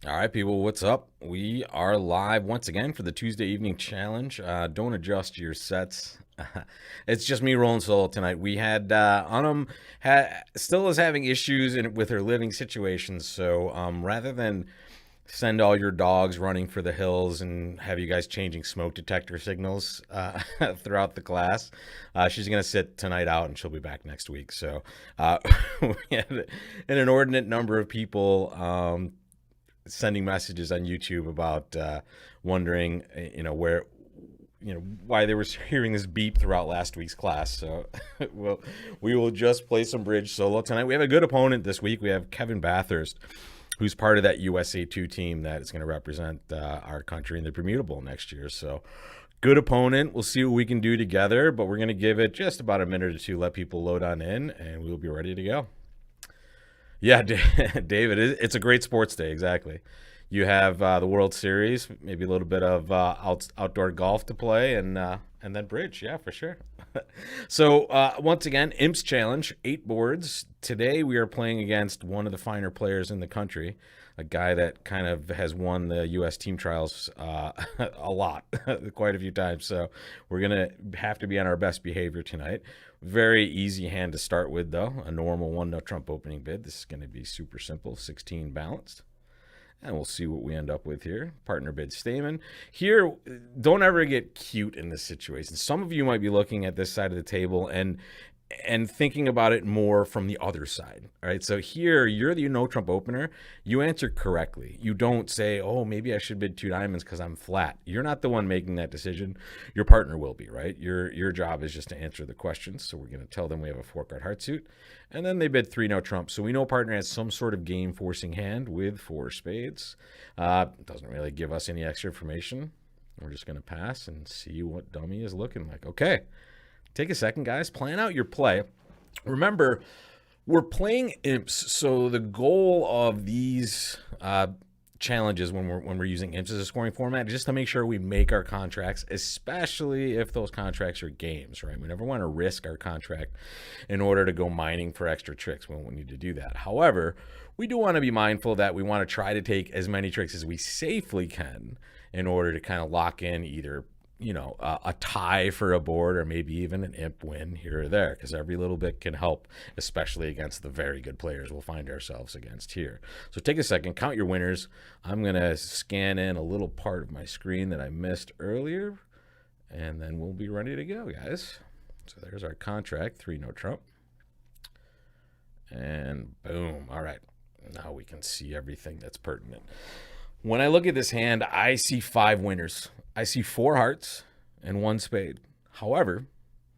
All right, people, what's up? We are live once again for the Tuesday evening challenge. Don't adjust your sets. It's just me rolling solo tonight. We had Anam still is having issues with her living situations. So rather than send all your dogs running for the hills and have you guys changing smoke detector signals throughout the class, she's going to sit tonight out and she'll be back next week. So we had an inordinate number of people sending messages on YouTube about wondering, where, why they were hearing this beep throughout last week's class. So we will just play some bridge solo tonight. We have a good opponent this week. We have Kevin Bathurst, who's part of that USA2 team that is going to represent our country in the Bermuda Bowl next year. So good opponent. We'll see what we can do together, but we're going to give it just about a minute or two, let people load on in, and we'll be ready to go. Yeah, David, it's a great sports day. Exactly. You have the World Series, maybe a little bit of outdoor golf to play, and then bridge. Yeah, for sure. So once again, IMPs challenge, 8 boards. Today we are playing against one of the finer players in the country, a guy that kind of has won the U.S. team trials a lot, quite a few times. So we're gonna have to be on our best behavior tonight. Very easy hand to start with, though. A normal 1-no trump opening bid. This is going to be super simple, 16 balanced. And we'll see what we end up with here. Partner bid Stamen. Here, don't ever get cute in this situation. Some of you might be looking at this side of the table and thinking about it more from the other side. All right. So here, you're the no trump opener. You answer correctly. You don't say, oh, maybe I should bid 2 diamonds because I'm flat. You're not the one making that decision. Your partner will be, right? Your job is just to answer the questions. So we're going to tell them we have a 4-card heart suit. And then they bid 3 no trump. So we know partner has some sort of game forcing hand with 4 spades. Doesn't really give us any extra information. We're just going to pass and see what dummy is looking like. Okay. Take a second, guys. Plan out your play. Remember, we're playing imps, so the goal of these challenges when we're using imps as a scoring format is just to make sure we make our contracts, especially if those contracts are games, right? We never want to risk our contract in order to go mining for extra tricks. We won't need to do that. However, we do want to be mindful that we want to try to take as many tricks as we safely can in order to kind of lock in either a tie for a board or maybe even an imp win here or there, because every little bit can help, especially against the very good players we'll find ourselves against here. So take a second, count your winners. I'm going to scan in a little part of my screen that I missed earlier, and then we'll be ready to go, guys. So there's our contract, 3 no trump. And boom. All right. Now we can see everything that's pertinent. When I look at this hand, I see 5 winners. I see 4 hearts and 1 spade. However,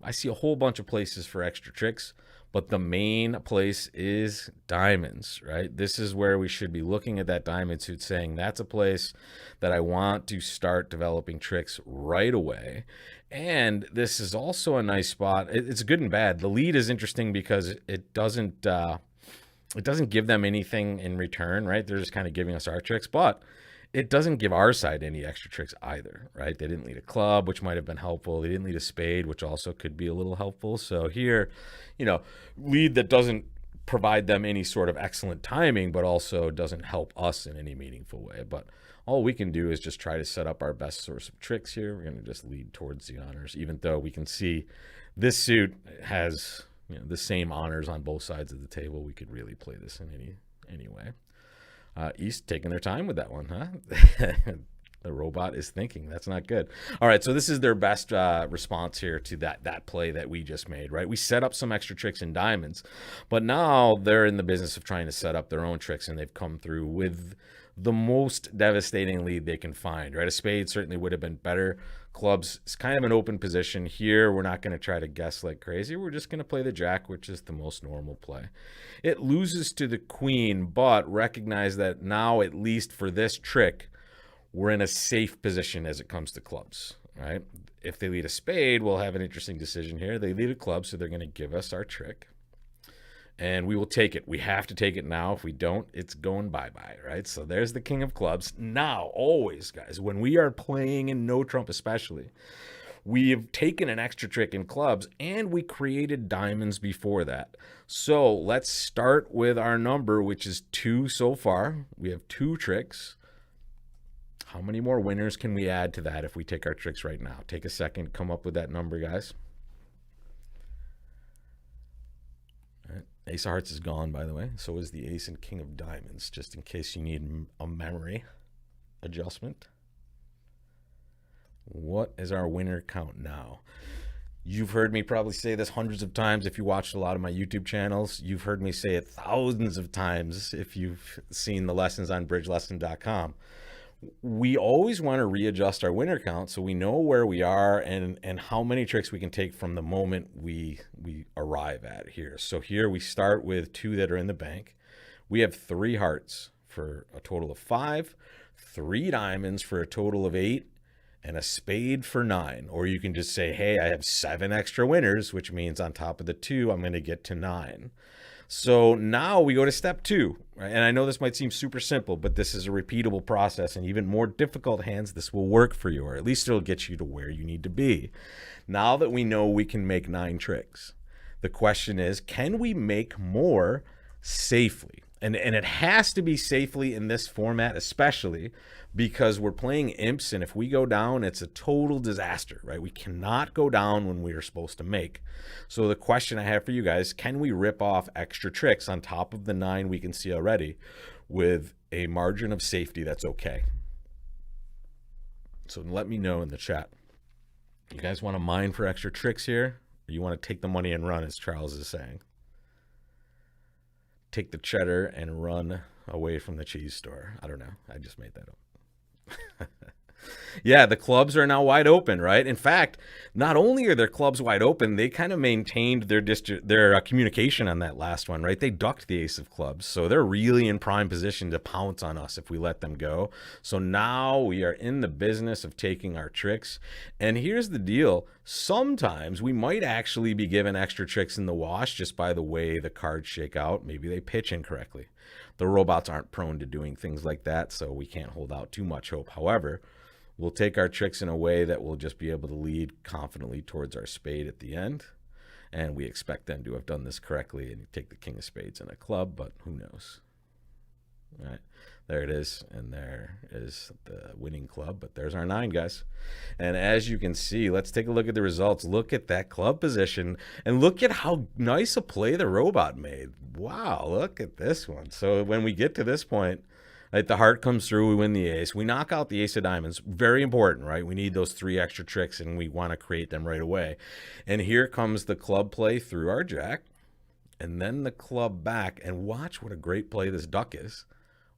I see a whole bunch of places for extra tricks, but the main place is diamonds, right? This is where we should be looking at that diamond suit saying that's a place that I want to start developing tricks right away. And this is also a nice spot. It's good and bad. The lead is interesting because it doesn't give them anything in return, right? They're just kind of giving us our tricks, but it doesn't give our side any extra tricks either, right? They didn't lead a club, which might have been helpful. They didn't lead a spade, which also could be a little helpful. So here, lead that doesn't provide them any sort of excellent timing, but also doesn't help us in any meaningful way. But all we can do is just try to set up our best source of tricks here. We're going to just lead towards the honors, even though we can see this suit has the same honors on both sides of the table. We could really play this in any way. East taking their time with that one, huh? The robot is thinking. That's not good. All right, so this is their best response here to that play that we just made, right? We set up some extra tricks in diamonds, but now they're in the business of trying to set up their own tricks, and they've come through with the most devastating lead they can find, right? A spade certainly would have been better. Clubs is kind of an open position here. We're not going to try to guess like crazy. We're just going to play the jack, which is the most normal play. It loses to the queen, but recognize that now, at least for this trick, we're in a safe position as it comes to clubs, right? If they lead a spade, we'll have an interesting decision here. They lead a club, so they're going to give us our trick. And we will take it. We have to take it now. If we don't, it's going bye-bye, right? So there's the king of clubs. Now, always, guys, when we are playing in no trump especially, We've taken an extra trick in clubs and we created diamonds before that. So let's start with our number, which is 2 so far. We have 2 tricks. How many more winners can we add to that if we take our tricks right now? Take a second, come up with that number, guys. All right. Ace of Hearts is gone, by the way. So is the Ace and King of Diamonds, just in case you need a memory adjustment. What is our winner count now? You've heard me probably say this hundreds of times if you watched a lot of my YouTube channels. You've heard me say it thousands of times if you've seen the lessons on bridgelesson.com. We always want to readjust our winner count so we know where we are and how many tricks we can take from the moment we arrive at here. So here we start with 2 that are in the bank. We have 3 hearts for a total of 5, 3 diamonds for a total of 8, and a spade for 9. Or you can just say, hey, I have 7 extra winners, which means on top of the 2, I'm going to get to 9. So now we go to step 2. Right? And I know this might seem super simple, but this is a repeatable process. And even more difficult hands, this will work for you, or at least it'll get you to where you need to be. Now that we know we can make 9 tricks, the question is, can we make more safely? And it has to be safely in this format, especially because we're playing imps, and if we go down, it's a total disaster, right? We cannot go down when we are supposed to make. So the question I have for you guys, can we rip off extra tricks on top of the 9 we can see already with a margin of safety that's okay? So let me know in the chat. You guys want to mine for extra tricks here? Or you want to take the money and run, as Charles is saying? Take the cheddar and run away from the cheese store. I don't know. I just made that up. Yeah, the clubs are now wide open, right? In fact, not only are their clubs wide open, they kind of maintained their communication on that last one, right? They ducked the ace of clubs, so they're really in prime position to pounce on us if we let them go. So now we are in the business of taking our tricks. And here's the deal. Sometimes we might actually be given extra tricks in the wash just by the way the cards shake out. Maybe they pitch incorrectly. The robots aren't prone to doing things like that, so we can't hold out too much hope. However, we'll take our tricks in a way that we'll just be able to lead confidently towards our spade at the end. And we expect them to have done this correctly and take the king of spades in a club, but who knows? All right, there it is. And there is the winning club, but there's our 9, guys. And as you can see, let's take a look at the results. Look at that club position and look at how nice a play the robot made. Wow, look at this one. So when we get to this point, right, the heart comes through, we win the ace. We knock out the ace of diamonds. Very important, right? We need those 3 extra tricks, and we want to create them right away. And here comes the club play through our jack, and then the club back. And watch what a great play this duck is.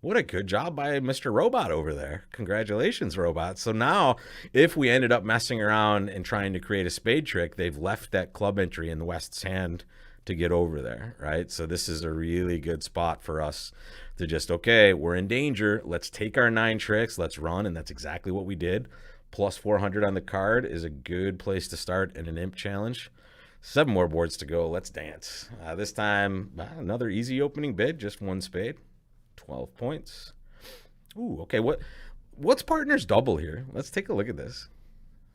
What a good job by Mr. Robot over there. Congratulations, Robot. So now, if we ended up messing around and trying to create a spade trick, they've left that club entry in the West's hand to get over there, right? So this is a really good spot for us to just, okay, we're in danger. Let's take our 9 tricks. Let's run. And that's exactly what we did. Plus 400 on the card is a good place to start in an imp challenge. 7 more boards to go. Let's dance. This time, another easy opening bid, just 1 spade. 12 points. Ooh, okay. What's partner's double here? Let's take a look at this.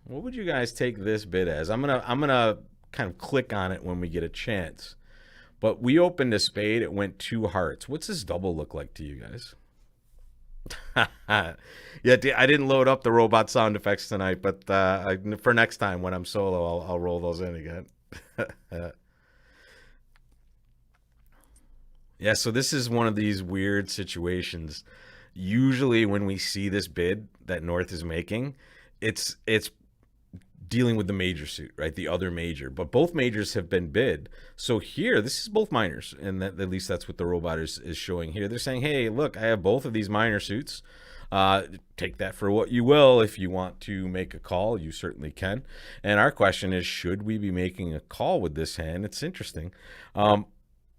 What would you guys take this bid as? I'm gonna kind of click on it when we get a chance. But we opened a spade. It went 2 hearts. What's this double look like to you guys? Yeah, I didn't load up the robot sound effects tonight, but for next time when I'm solo, I'll roll those in again. Yeah, so this is one of these weird situations. Usually when we see this bid that North is making, it's dealing with the major suit, right? The other major. But both majors have been bid. So here, this is both minors. And at least that's what the robot is showing here. They're saying, hey, look, I have both of these minor suits. Take that for what you will. If you want to make a call, you certainly can. And our question is, should we be making a call with this hand? It's interesting.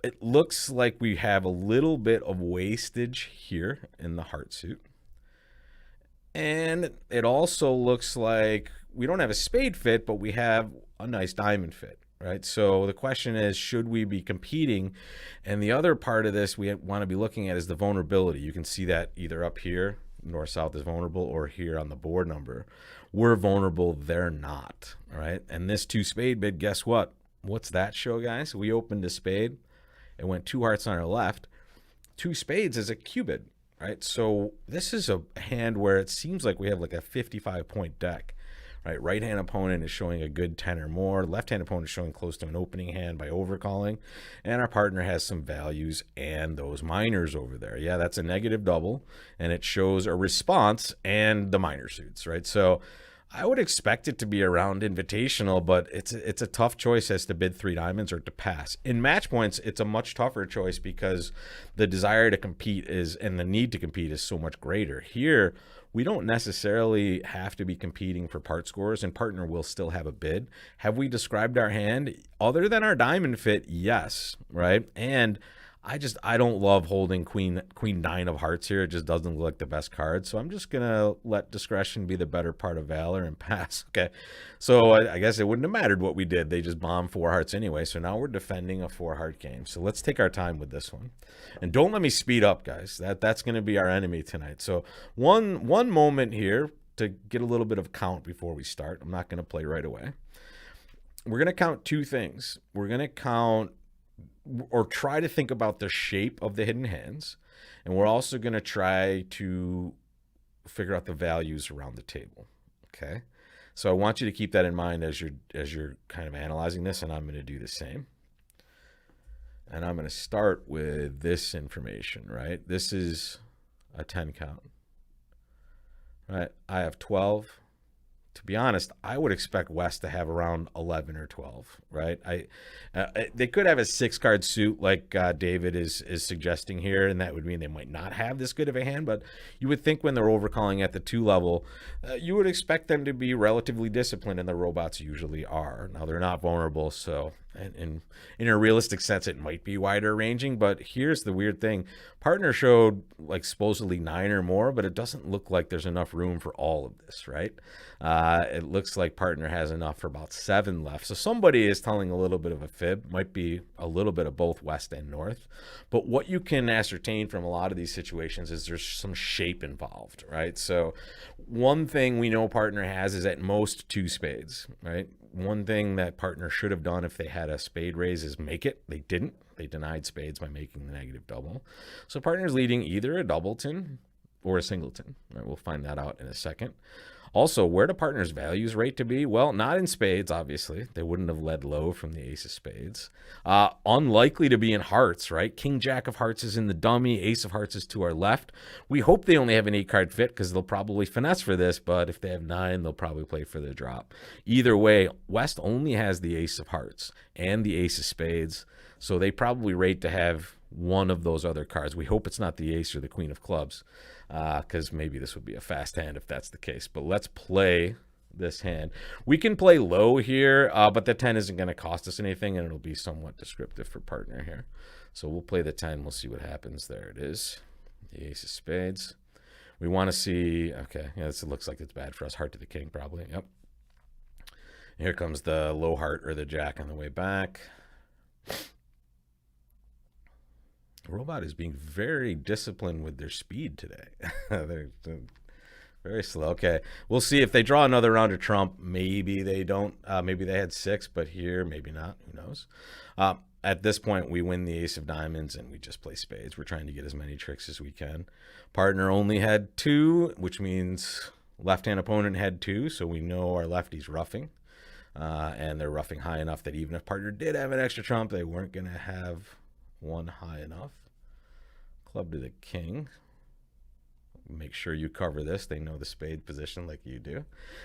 It looks like we have a little bit of wastage here in the heart suit. And it also looks like we don't have a spade fit, but we have a nice diamond fit, right? So the question is, should we be competing? And the other part of this we want to be looking at is the vulnerability. You can see that either up here north-south is vulnerable, or here on the board number. We're vulnerable, they're not, all right? And this 2-spade bid, guess what? What's that show, guys? We opened a spade. It went 2 hearts on our left. 2 spades is a cubid, right? So this is a hand where it seems like we have like a 55-point deck, right? Right-hand opponent is showing a good 10 or more. Left-hand opponent is showing close to an opening hand by overcalling. And our partner has some values and those minors over there. Yeah, that's a negative double, and it shows a response and the minor suits, right? So I would expect it to be around invitational, but it's a tough choice as to bid 3 diamonds or to pass. In match points, it's a much tougher choice because the desire to compete and the need to compete is so much greater. Here, we don't necessarily have to be competing for part scores, and partner will still have a bid. Have we described our hand? Other than our diamond fit, yes, right? And I don't love holding queen 9 of hearts here. It just doesn't look like the best card. So I'm just going to let discretion be the better part of valor and pass. Okay. So I guess it wouldn't have mattered what we did. They just bombed 4 hearts anyway. So now we're defending a 4-heart game. So let's take our time with this one. And don't let me speed up, guys. That's going to be our enemy tonight. So one moment here to get a little bit of count before we start. I'm not going to play right away. We're going to count 2 things. We're going to count or try to think about the shape of the hidden hands, and we're also going to try to figure out the values around the table. Okay, so I want you to keep that in mind as you're kind of analyzing this, and I'm going to do the same. And I'm going to start with this information, right? This is a 10 count, right? I have 12. To be honest, I would expect West to have around 11 or 12, right? They could have a 6-card suit like David is suggesting here, and that would mean they might not have this good of a hand, but you would think when they're overcalling at the 2 level, you would expect them to be relatively disciplined, and the robots usually are. Now, they're not vulnerable, so in a realistic sense, it might be wider ranging, but here's the weird thing. Partner showed like supposedly 9 or more, but it doesn't look like there's enough room for all of this, right? It looks like partner has enough for about 7 left. So somebody is telling a little bit of a fib, might be a little bit of both west and north. But what you can ascertain from a lot of these situations is there's some shape involved, right? So one thing we know partner has is at most 2 spades, right? One thing that partner should have done if they had a spade raise is make it. They didn't. They denied spades by making the negative double. So partner's leading either a doubleton or a singleton. Right? We'll find that out in a second. Also, where do partners' values rate to be? Well, not in spades, obviously. They wouldn't have led low from the ace of spades. Unlikely to be in hearts, right? King, jack of hearts is in the dummy. Ace of hearts is to our left. We hope they only have an 8-card fit because they'll probably finesse for this, but if they have 9, they'll probably play for the drop. Either way, West only has the ace of hearts and the ace of spades, so they probably rate to have one of those other cards. We hope it's not the ace or the queen of clubs, because maybe this would be a fast hand if that's the case. But let's play this hand. We can play low here, but the 10 isn't going to cost us anything, and it'll be somewhat descriptive for partner here. So we'll play the 10. We'll see what happens. There it is, the ace of spades. We want to see, okay, yeah, this looks like it's bad for us. Heart to the king, probably. Yep. Here comes the low heart or the jack on the way back. Robot is being very disciplined with their speed today. They're very slow. Okay, we'll see if they draw another round of trump. Maybe they don't. Maybe they had 6, but here, maybe not. Who knows? At this point, we win the ace of diamonds, and we just play spades. We're trying to get as many tricks as we can. Partner only had 2, which means left-hand opponent had 2, so we know our lefty's roughing. And they're roughing high enough that even if partner did have an extra trump, they weren't going to have one high enough. Club to the king. Make sure you cover this. They know the spade position like you do.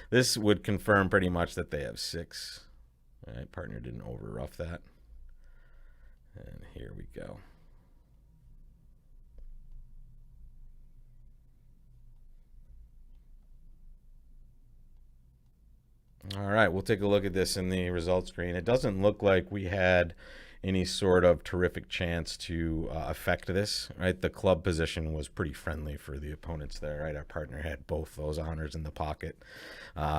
This would confirm pretty much that they have 6. All right, partner didn't over rough that. And here we go. All right, we'll take a look at this in the results screen. It doesn't look like we had any sort of terrific chance to affect this, right? The club position was pretty friendly for the opponents there, right? Our partner had both those honors in the pocket.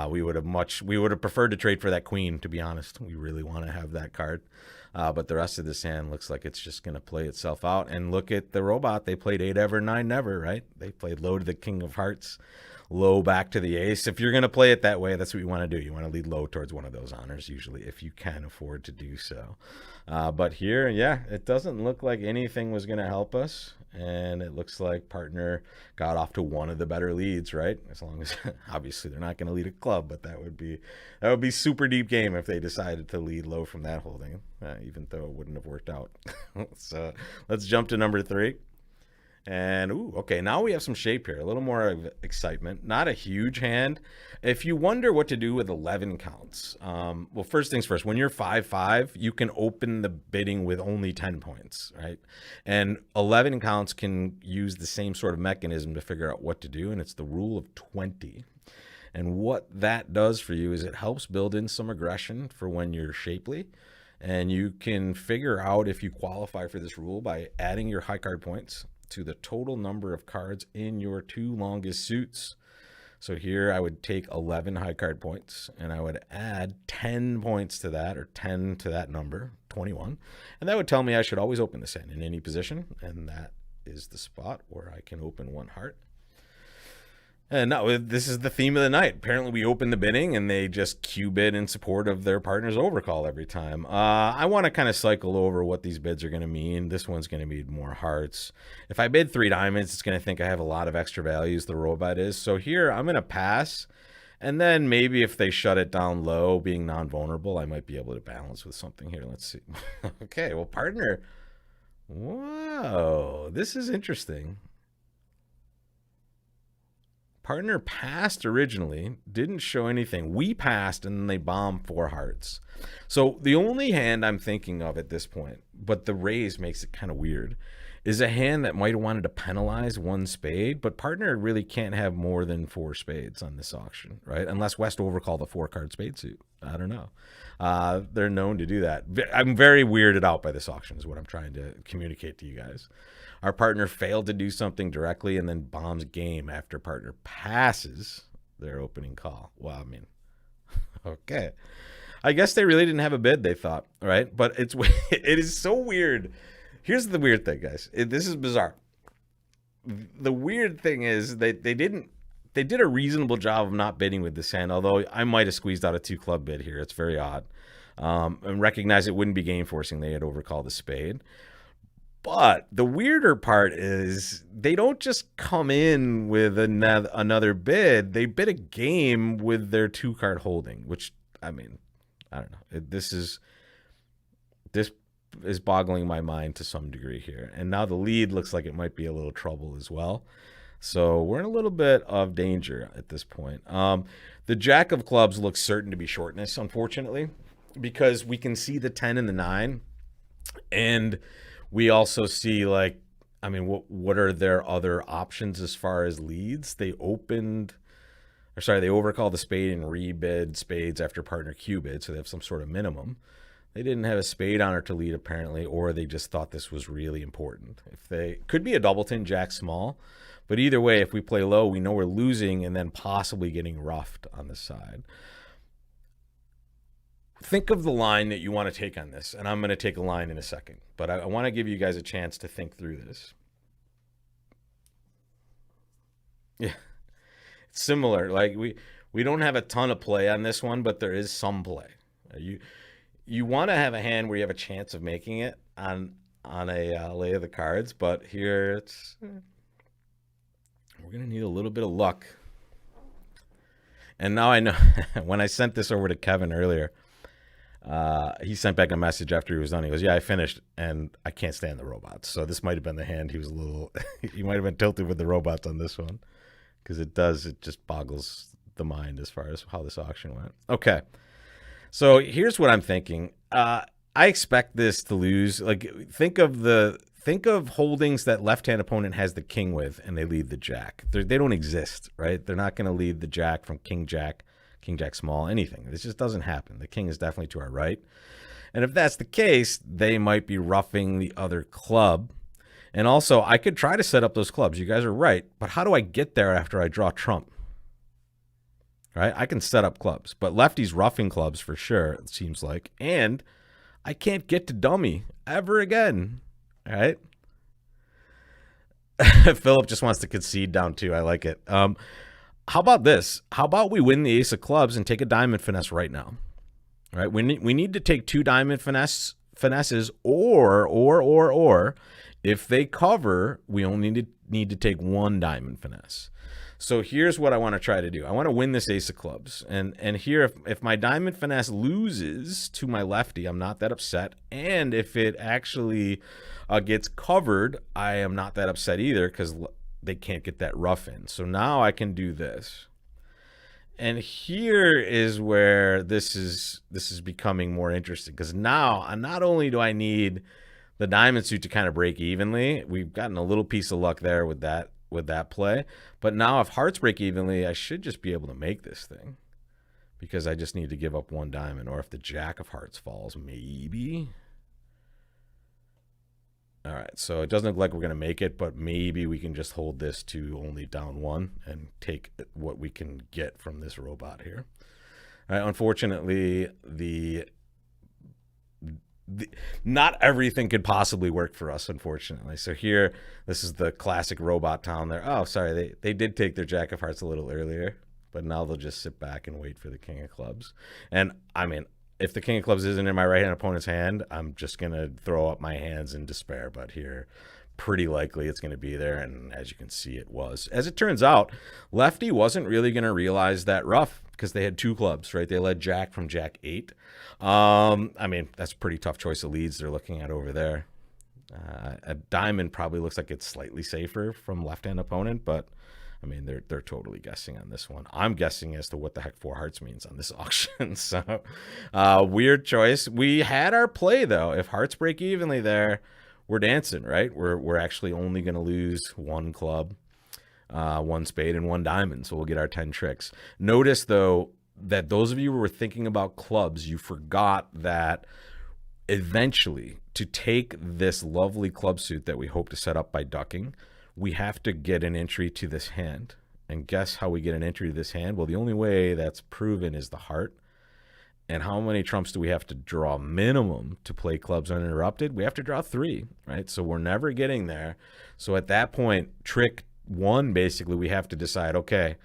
We would have preferred to trade for that queen, to be honest. We really want to have that card. But the rest of this hand looks like it's just going to play itself out. And look at the robot. They played 8 ever, 9 never, right? They played low to the king of hearts, low back to the ace. If you're going to play it that way, that's what you want to do. You want to lead low towards one of those honors, usually, if you can afford to do so. But here, yeah, it doesn't look like anything was going to help us. And it looks like partner got off to one of the better leads, right? As long as, obviously, they're not going to lead a club, but that would be super deep game if they decided to lead low from that holding, even though it wouldn't have worked out. So let's jump to number 3. And, ooh, okay, now we have some shape here, a little more of excitement. Not a huge hand. If you wonder what to do with 11 counts, well, first things first, when you're 5-5, you can open the bidding with only 10 points, right? And 11 counts can use the same sort of mechanism to figure out what to do, and it's the rule of 20. And what that does for you is it helps build in some aggression for when you're shapely. And you can figure out if you qualify for this rule by adding your high card points to the total number of cards in your 2 longest suits. So here I would take 11 high card points and I would add 10 points to that, or 10 to that number, 21. And that would tell me I should always open this hand in any position. And that is the spot where I can open 1 heart. And no, this is the theme of the night. Apparently we open the bidding and they just Q bid in support of their partner's overcall every time. I want to kind of cycle over what these bids are going to mean. This one's going to need more hearts. If I bid 3 diamonds, it's going to think I have a lot of extra values, the robot is. So here I'm going to pass. And then maybe if they shut it down low, being non-vulnerable, I might be able to balance with something here. Let's see. Okay, well, partner. Whoa, this is interesting. Partner passed originally, didn't show anything. We passed, and then they bombed 4 hearts. So the only hand I'm thinking of at this point, but the raise makes it kind of weird, is a hand that might have wanted to penalize 1 spade, but partner really can't have more than 4 spades on this auction, right? Unless West overcalled the 4-card spade suit. I don't know. They're known to do that. I'm very weirded out by this auction is what I'm trying to communicate to you guys. Our partner failed to do something directly and then bombs game after partner passes their opening call. Well, I mean, okay. I guess they really didn't have a bid, they thought, right? But it is so weird. Here's the weird thing, guys. This is bizarre. The weird thing is they did a reasonable job of not bidding with this hand, although I might have squeezed out a 2-club bid here. It's very odd. And recognize it wouldn't be game forcing. They had overcalled the spade. But the weirder part is they don't just come in with another bid. They bid a game with their 2-card holding, which, I mean, I don't know. This is boggling my mind to some degree here. And now the lead looks like it might be a little trouble as well. So we're in a little bit of danger at this point. The Jack of clubs looks certain to be shortness, unfortunately, because we can see the 10 and the 9. And we also see, like, I mean, what are their other options as far as leads? They overcalled the spade and rebid spades after partner Q bid, so they have some sort of minimum. They didn't have a spade honor to lead, apparently, or they just thought this was really important. If they could be a doubleton, Jack small, but either way, if we play low, we know we're losing and then possibly getting roughed on the side. Think of the line that you want to take on this, and I'm going to take a line in a second, but I want to give you guys a chance to think through this. Yeah, it's similar. Like we don't have a ton of play on this one, but there is some play. You want to have a hand where you have a chance of making it on a lay of the cards, but here we're going to need a little bit of luck. And now I know when I sent this over to Kevin earlier, he sent back a message after he was done. He goes, yeah, I finished, and I can't stand the robots. So this might have been the hand he was a little – he might have been tilted with the robots on this one because it just boggles the mind as far as how this auction went. Okay, so here's what I'm thinking. I expect this to lose. Like, think of holdings that left-hand opponent has the king with, and they lead the jack. They don't exist, right? They're not going to lead the jack from king jack small, anything. This just doesn't happen. The king is definitely to our right. And if that's the case, they might be roughing the other club. And also, I could try to set up those clubs. You guys are right. But how do I get there after I draw trump? Right? I can set up clubs. But lefty's roughing clubs for sure, it seems like. And I can't get to dummy ever again. All right. Philip just wants to concede down 2. I like it. How about this? How about we win the ace of clubs and take a diamond finesse right now? All right. We need to take 2 diamond finesses, or if they cover, we only need to take 1 diamond finesse. So here's what I want to try to do. I want to win this ace of clubs. And here, if my diamond finesse loses to my lefty, I'm not that upset. And if it actually gets covered, I am not that upset either, because they can't get that rough in. So now I can do this. And here is where this is becoming more interesting, because now not only do I need the diamond suit to kind of break evenly, we've gotten a little piece of luck there with that play, but now if hearts break evenly, I should just be able to make this thing, because I just need to give up 1 diamond. Or if the jack of hearts falls, maybe. All right, so it doesn't look like we're going to make it, but maybe we can just hold this to only down 1 and take what we can get from this robot here. All right, unfortunately, not everything could possibly work for us, unfortunately. So here, this is the classic robot town there. Oh, sorry, they did take their jack of hearts a little earlier, but now they'll just sit back and wait for the king of clubs. And I mean, if the king of clubs isn't in my right-hand opponent's hand, I'm just going to throw up my hands in despair. But here, pretty likely it's going to be there. And as you can see, it was. As it turns out, lefty wasn't really going to realize that rough, because they had 2 clubs, right? They led jack from jack 8. I mean, that's a pretty tough choice of leads they're looking at over there. A diamond probably looks like it's slightly safer from left-hand opponent, but I mean, they're totally guessing on this one. I'm guessing as to what the heck 4 hearts means on this auction. So weird choice. We had our play, though. If hearts break evenly there, we're dancing, right? We're actually only going to lose 1 club, 1 spade, and 1 diamond. So we'll get our 10 tricks. Notice, though, that those of you who were thinking about clubs, you forgot that eventually, to take this lovely club suit that we hope to set up by ducking, we have to get an entry to this hand. And guess how we get an entry to this hand? Well, the only way that's proven is the heart. And how many trumps do we have to draw minimum to play clubs uninterrupted? We have to draw 3, right? So we're never getting there. So at that point, trick 1, basically, we have to decide, okay,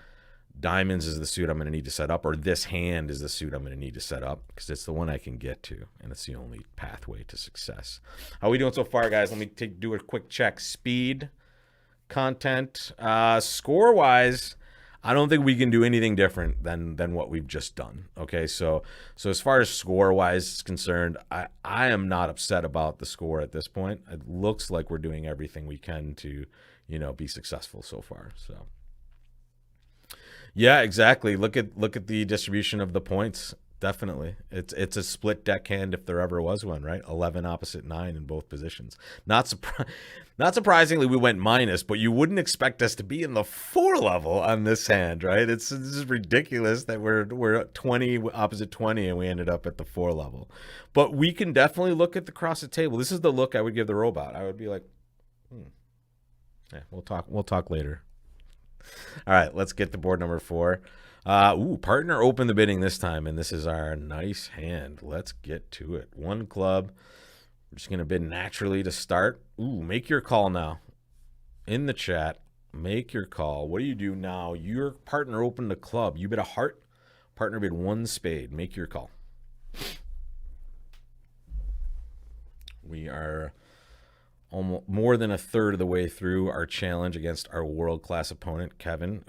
diamonds is the suit I'm going to need to set up, or this hand is the suit I'm going to need to set up, because it's the one I can get to, and it's the only pathway to success. How are we doing so far, guys? Let me do a quick check. Speed, content, score-wise, I don't think we can do anything different than what we've just done. Okay, so as far as score-wise is concerned, I am not upset about the score at this point. It looks like we're doing everything we can to, be successful so far. So yeah, exactly. Look at the distribution of the points. Definitely. It's a split deck hand if there ever was one, right? 11 opposite 9 in both positions. Not surprisingly, we went minus, but you wouldn't expect us to be in the 4 level on this hand, right? This is ridiculous that we're at 20 opposite 20 and we ended up at the 4 level. But we can definitely look at the cross the table. This is the look I would give the robot. I would be like, yeah, we'll talk later. All right, let's get to board number 4. Partner opened the bidding this time, and this is our nice hand. Let's get to it. 1 club. We're just going to bid naturally to start. Make your call now. In the chat, make your call. What do you do now? Your partner opened a club. You bid a heart. Partner bid 1 spade. Make your call. We are almost more than a third of the way through our challenge against our world-class opponent, Kevin.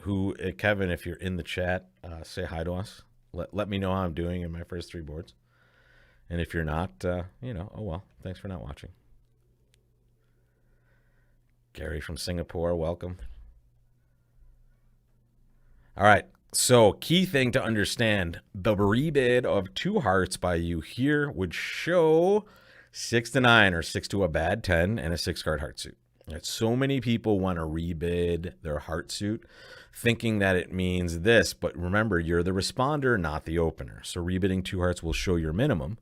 Kevin, if you're in the chat, say hi to us. Let me know how I'm doing in my first 3 boards. And if you're not, oh well, thanks for not watching. Gary from Singapore, welcome. All right, so key thing to understand, the rebid of 2 hearts by you here would show 6 to 9 or 6 to a bad 10 and a 6-card heart suit. Right, so many people want to rebid their heart suit thinking that it means this, but remember, you're the responder, not the opener. So rebidding 2 hearts will show your minimum,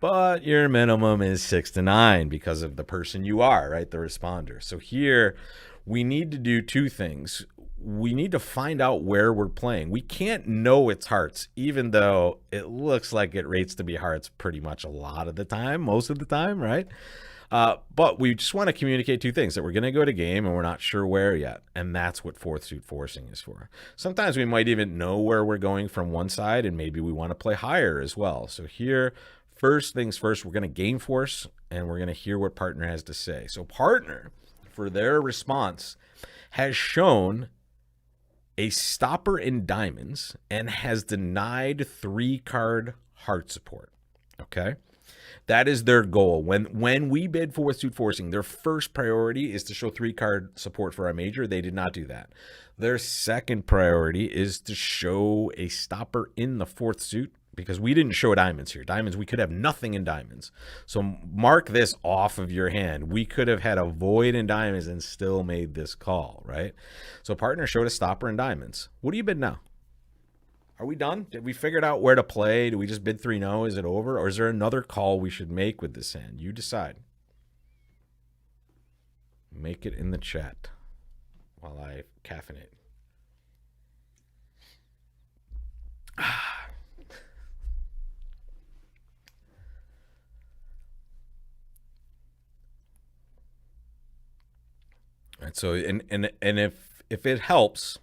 but your minimum is 6 to 9 because of the person you are, right? The responder. So here we need to do 2 things. we need to find out where we're playing. We can't know it's hearts, even though it looks like it rates to be hearts pretty much a lot of the time, most of the time, right? But we just want to communicate two things: that we're going to go to game and we're not sure where yet. And that's what fourth suit forcing is for. Sometimes we might even know where we're going from one side, and maybe we want to play higher as well. So here, first things first, we're going to game force, and we're going to hear what partner has to say. So partner, for their response, has shown a stopper in diamonds and has denied 3-card heart support. Okay? That is their goal. When we bid fourth suit forcing, their first priority is to show 3-card support for our major. They did not do that. Their second priority is to show a stopper in the fourth suit, because we didn't show diamonds here. Diamonds, we could have nothing in diamonds. So mark this off of your hand. We could have had a void in diamonds and still made this call, right? So partner showed a stopper in diamonds. What do you bid now? Are we done? Did we figure out where to play? Do we just bid 3-0? Is it over? Or is there another call we should make with this hand? You decide. Make it in the chat while I caffeinate. All right, so and if it helps,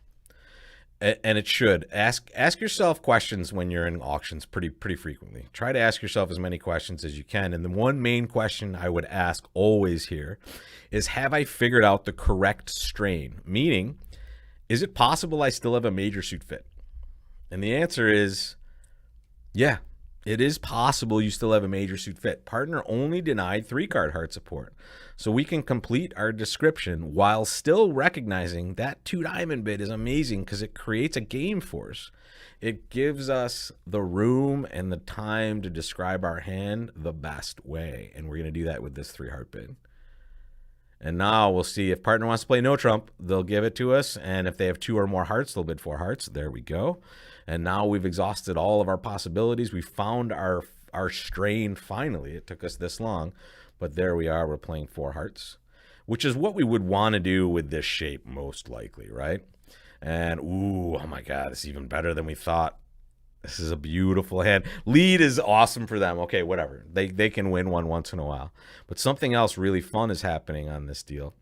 and it should, ask yourself questions when you're in auctions pretty frequently. Try to ask yourself as many questions as you can. And the one main question I would ask always here is, have I figured out the correct strain? Meaning, is it possible I still have a major suit fit? And the answer is, yeah, it is possible you still have a major suit fit. Partner only denied 3-card heart support. So we can complete our description while still recognizing that 2-diamond bid is amazing because it creates a game force. It gives us the room and the time to describe our hand the best way. And we're going to do that with this 3-heart bid. And now we'll see if partner wants to play no trump, they'll give it to us. And if they have 2 or more hearts, they'll bid 4 hearts. There we go. And now we've exhausted all of our possibilities. We found our strain finally. It took us this long, but there we are. We're playing 4 hearts, which is what we would want to do with this shape most likely, right? And ooh, oh my God, it's even better than we thought. This is a beautiful hand. Lead is awesome for them. Okay, whatever. They can win one once in a while. But something else really fun is happening on this deal.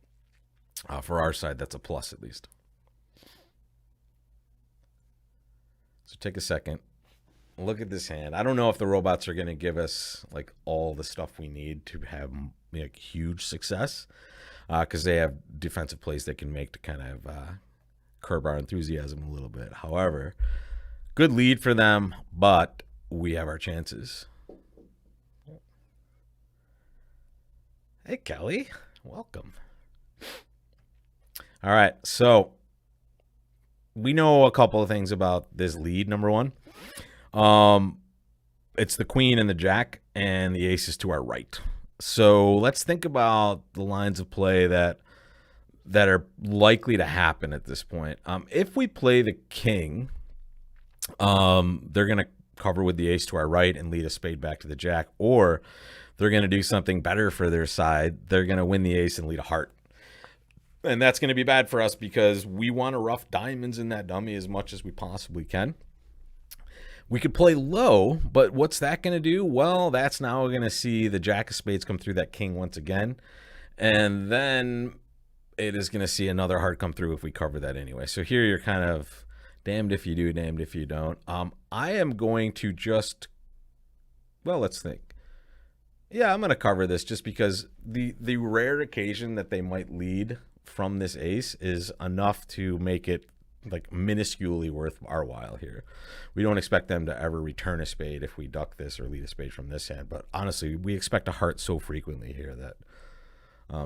For our side, that's a plus at least. So take a second. Look at this hand. I don't know if the robots are going to give us like all the stuff we need to have like huge success, because they have defensive plays they can make to kind of curb our enthusiasm a little bit. However, good lead for them, but we have our chances. Hey, Kelly. Welcome. All right, so we know a couple of things about this lead. Number one, it's the queen and the jack, and the ace is to our right. So let's think about the lines of play that are likely to happen at this point. If we play the king, they're going to cover with the ace to our right and lead a spade back to the jack, or they're going to do something better for their side. They're going to win the ace and lead a heart. And that's going to be bad for us because we want to rough diamonds in that dummy as much as we possibly can. We could play low, but what's that going to do? Well, that's now going to see the jack of spades come through that king once again. And then it is going to see another heart come through if we cover that anyway. So here you're kind of damned if you do, damned if you don't. I am going to just, well, let's think. Yeah, I'm going to cover this just because the rare occasion that they might lead from this ace is enough to make it like minusculely worth our while here. We don't expect them to ever return a spade if we duck this or lead a spade from this hand, but honestly, we expect a heart so frequently here that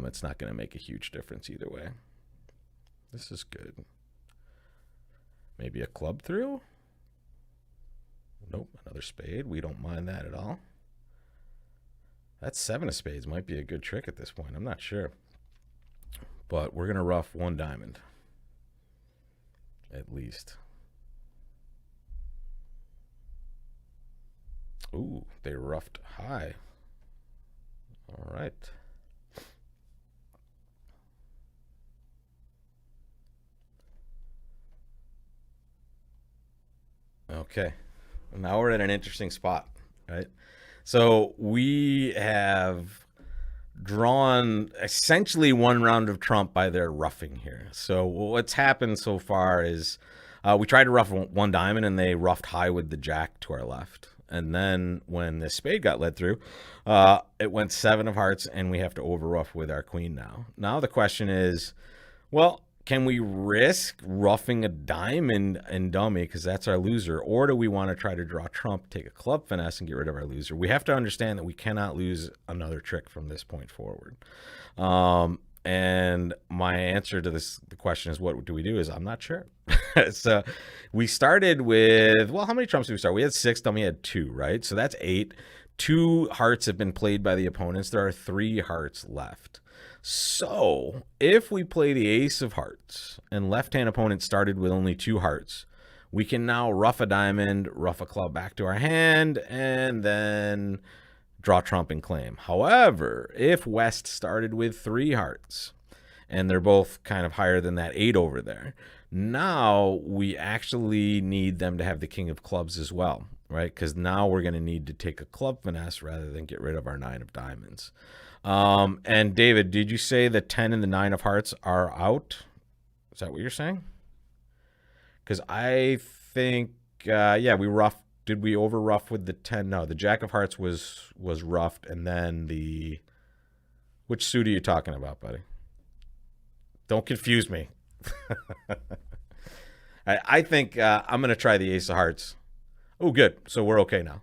it's not going to make a huge difference either way. This is good. Maybe a club through? Nope, another spade. We don't mind that at all. That 7 of spades might be a good trick at this point. I'm not sure. But we're going to rough 1 diamond. At least. Ooh, they roughed high. All right. Okay. Now we're at an interesting spot, right? So we have drawn essentially one round of trump by their roughing here. So what's happened so far is we tried to rough one diamond and they roughed high with the jack to our left. And then when the spade got led through, it went 7 of hearts and we have to over rough with our queen now. Now the question is, well, can we risk roughing a diamond and dummy because that's our loser? Or do we want to try to draw trump, take a club finesse, and get rid of our loser? We have to understand that we cannot lose another trick from this point forward. And my answer to the question is, what do we do? Is I'm not sure. So we started with, well, how many trumps did we start? We had 6, dummy had 2, right? So that's 8. 2 hearts have been played by the opponents. There are 3 hearts left. So if we play the ace of hearts and left-hand opponent started with only 2 hearts, we can now rough a diamond, rough a club back to our hand, and then draw trump and claim. However, if West started with 3 hearts and they're both kind of higher than that 8 over there, now we actually need them to have the king of clubs as well, right? Because now we're going to need to take a club finesse rather than get rid of our 9 of diamonds. And David, did you say the 10 and the 9 of hearts are out? Is that what you're saying? Because I think, yeah, we roughed. Did we over rough with the 10? No, the jack of hearts was roughed, and then the, which suit are you talking about, buddy? Don't confuse me. I think I'm gonna try the ace of hearts. Oh, good. So we're okay now.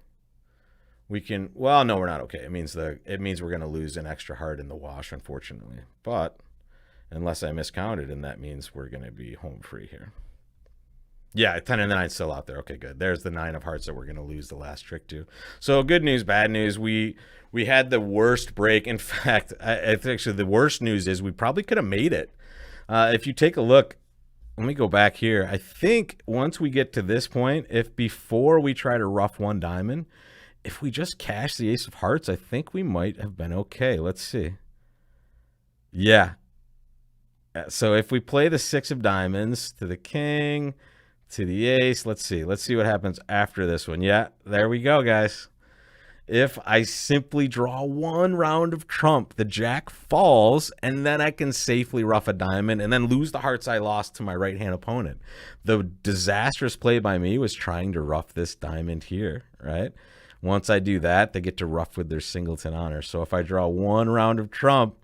We can, well, no, we're not okay. It means we're going to lose an extra heart in the wash, unfortunately. But unless I miscounted, and that means we're going to be home free here. Yeah, 10 and the 9 still out there. Okay, good. There's the 9 of hearts that we're going to lose the last trick to. So good news, bad news. We had the worst break. In fact, I think actually the worst news is we probably could have made it. If you take a look, let me go back here. I think once we get to this point, if before we try to rough one diamond, if we just cash the ace of hearts, I think we might have been okay. Let's see. Yeah. So if we play the 6 of diamonds to the king, to the ace, let's see. Let's see what happens after this one. Yeah, there we go, guys. If I simply draw one round of trump, the jack falls, and then I can safely rough a diamond and then lose the hearts I lost to my right-hand opponent. The disastrous play by me was trying to rough this diamond here, right? Once I do that, they get to rough with their singleton honor. So if I draw one round of trump,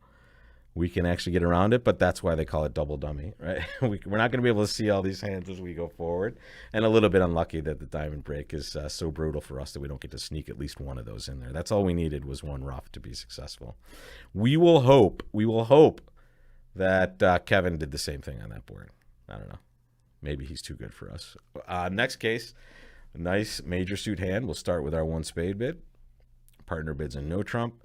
we can actually get around it, but that's why they call it double dummy, right? We're not going to be able to see all these hands as we go forward, and a little bit unlucky that the diamond break is so brutal for us that we don't get to sneak at least one of those in there. That's all we needed was one rough to be successful. We will hope that Kevin did the same thing on that board. I don't know. Maybe he's too good for us. Next case. Nice major suit hand. We'll start with our 1 spade bid. Partner bids and no trump.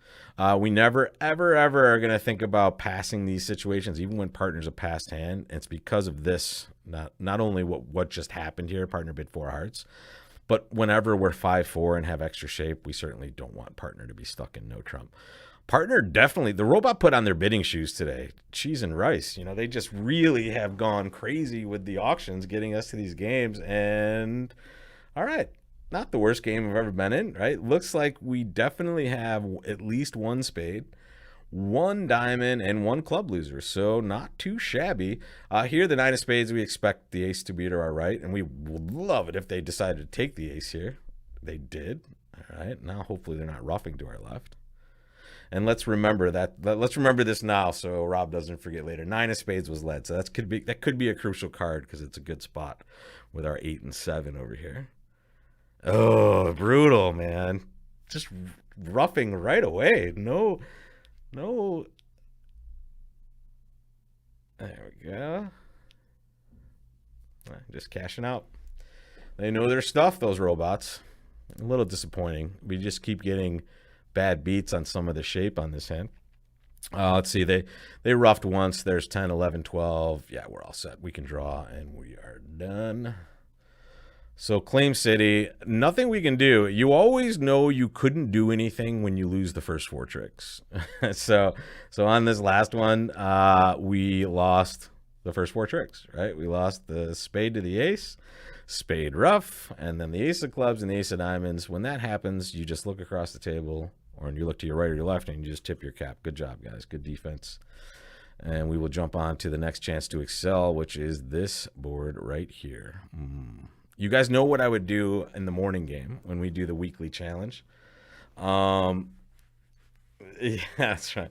We never, ever, ever are going to think about passing these situations, even when partner's a passed hand. It's because of this, not only what just happened here, partner bid 4 hearts, but whenever we're 5-4 and have extra shape, we certainly don't want partner to be stuck in no trump. Partner definitely, the robot put on their bidding shoes today. Cheese and rice. You know, they just really have gone crazy with the auctions, getting us to these games. And all right, not the worst game I've ever been in, right? Looks like we definitely have at least 1 spade, 1 diamond, and 1 club loser. So not too shabby. Here, the 9 of spades, we expect the ace to be to our right, and we would love it if they decided to take the ace here. They did. All right, now hopefully they're not roughing to our left. And let's remember that. Let's remember this now, so Rob doesn't forget later. 9 of spades was led, so that could be a crucial card because it's a good spot with our 8 and 7 over here. Oh, brutal, man. Just roughing right away. No. There we go. Just cashing out. They know their stuff, those robots. A little disappointing. We just keep getting bad beats on some of the shape on this hand. Let's see. They roughed once. There's 10, 11, 12. Yeah, we're all set. We can draw, and we are done. So Claim City, nothing we can do. You always know you couldn't do anything when you lose the first 4 tricks. so on this last one, we lost the first four tricks, right? We lost the spade to the ace, spade rough, and then the ace of clubs and the ace of diamonds. When that happens, you just look across the table, or you look to your right or your left, and you just tip your cap. Good job, guys. Good defense. And we will jump on to the next chance to excel, which is this board right here. You guys know what I would do in the morning game when we do the weekly challenge. Yeah, that's right.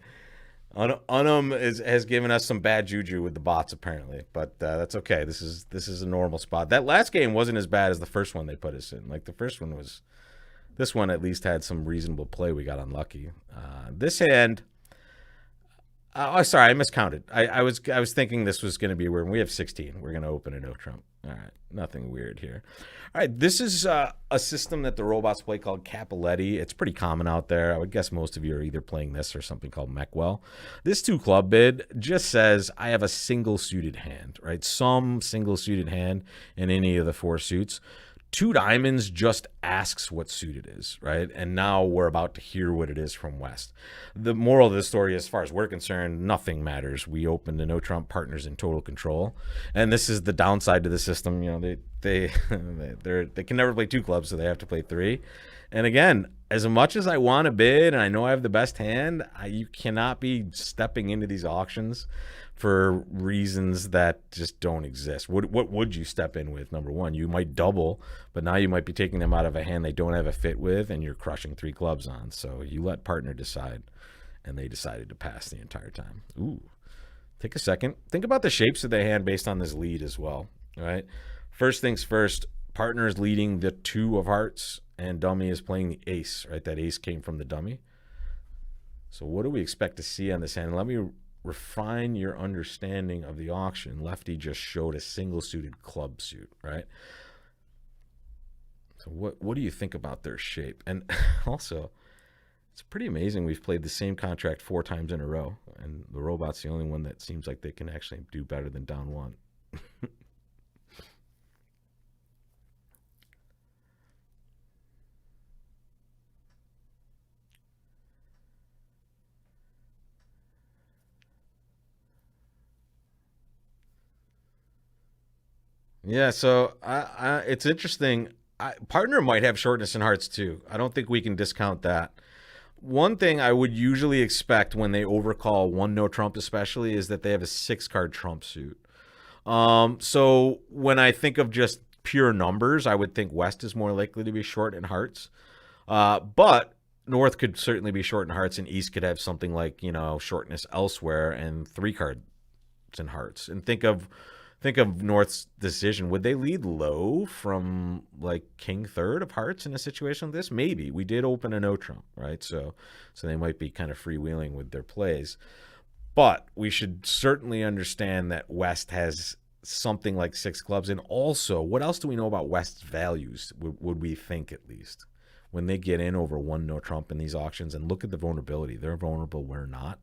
Unum has given us some bad juju with the bots apparently, but that's okay. This is a normal spot. That last game wasn't as bad as the first one they put us in. Like the first one was, this one at least had some reasonable play. We got unlucky. This hand, oh sorry, I miscounted. I was thinking this was going to be weird. We have 16. We're going to open a no trump. All right, nothing weird here. All right, this is a system that the robots play called Capoletti. It's pretty common out there. I would guess most of you are either playing this or something called Meckwell. This two club bid just says I have a single suited hand, right? Some single suited hand in any of the four suits. Two diamonds just asks what suit it is, right? And now we're about to hear what it is from West. The moral of the story, as far as we're concerned, nothing matters. We open the no trump, partners in total control, and this is the downside to the system. You know, they can never play two clubs, so they have to play three. And again, as much as I want to bid, and I know I have the best hand, you cannot be stepping into these auctions for reasons that just don't exist. What would you step in with? Number one, you might double, but now you might be taking them out of a hand they don't have a fit with, and you're crushing three clubs on. So you let partner decide, and they decided to pass the entire time. Ooh, take a second. Think about the shapes of the hand based on this lead as well, all right? First things first, partner is leading the two of hearts, and dummy is playing the ace, right? That ace came from the dummy. So what do we expect to see on this hand? Let me refine your understanding of the auction. Lefty just showed a single suited club suit, right? So what do you think about their shape? And also, it's pretty amazing we've played the same contract 4 times in a row, and the robot's the only one that seems like they can actually do better than down one. Yeah, so it's interesting. Partner might have shortness in hearts too. I don't think we can discount that. One thing I would usually expect when they overcall one no trump especially is that they have a 6-card trump suit. So when I think of just pure numbers, I would think West is more likely to be short in hearts. But North could certainly be short in hearts, and East could have something like, you know, shortness elsewhere and 3 cards in hearts. And think of North's decision. Would they lead low from like king third of hearts in a situation like this? Maybe. We did open a no trump, right? So they might be kind of freewheeling with their plays. But we should certainly understand that West has something like 6 clubs. And also, what else do we know about West's values, would we think at least? When they get in over one no trump in these auctions, and look at the vulnerability. They're vulnerable, we're not.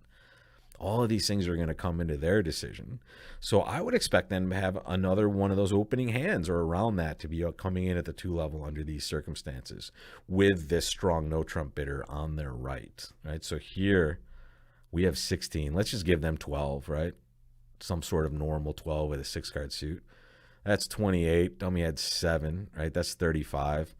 All of these things are going to come into their decision. So I would expect them to have another one of those opening hands or around that to be coming in at the 2 level under these circumstances with this strong no trump bidder on their right, right? So here we have 16. Let's just give them 12, right? Some sort of normal 12 with a 6-card suit. That's 28. Dummy had 7, right? That's 35.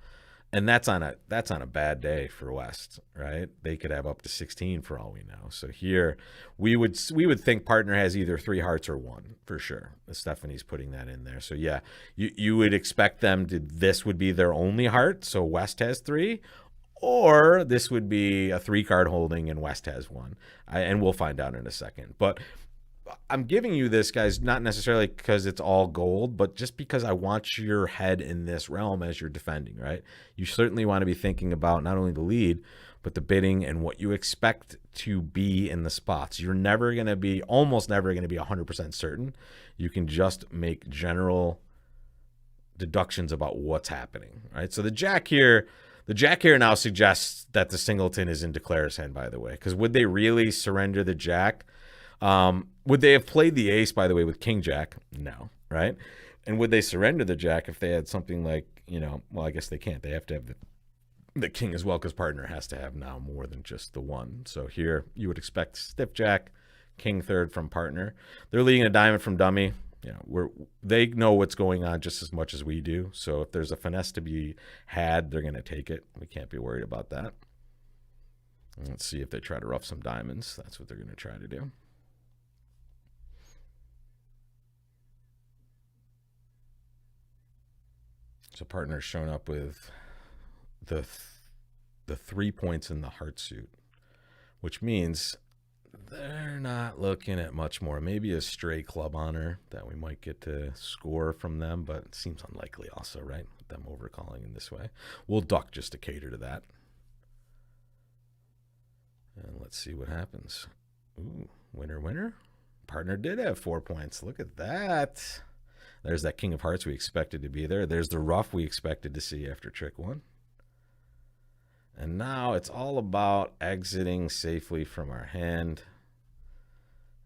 And that's on a bad day for West, right? They could have up to 16 for all we know. So here we would think partner has either 3 hearts or 1 for sure. Stephanie's putting that in there. So yeah, you would expect them to, this would be their only heart. So West has 3, or this would be a 3-card holding and West has 1. And we'll find out in a second. But I'm giving you this, guys, not necessarily because it's all gold, but just because I want your head in this realm as you're defending, right? You certainly want to be thinking about not only the lead, but the bidding and what you expect to be in the spots. You're never going to be, almost never going to be 100% certain. You can just make general deductions about what's happening, right? So the jack here now suggests that the singleton is in declarer's hand, by the way, because would they really surrender the jack? Would they have played the ace, by the way, with king jack? No, right? And would they surrender the jack if they had something like, you know, well, I guess they can't. They have to have the king as well, because partner has to have now more than just the 1. So here you would expect stiff jack, king third from partner. They're leading a diamond from dummy. They know what's going on just as much as we do. So if there's a finesse to be had, they're going to take it. We can't be worried about that. Let's see if they try to rough some diamonds. That's what they're going to try to do. So partner's shown up with the 3 points in the heart suit, which means they're not looking at much more. Maybe a stray club honor that we might get to score from them, but it seems unlikely also, right? With them overcalling in this way. We'll duck just to cater to that. And let's see what happens. Ooh, winner, winner. Partner did have 4 points. Look at that. There's that king of hearts we expected to be there. There's the ruff we expected to see after trick 1. And now it's all about exiting safely from our hand.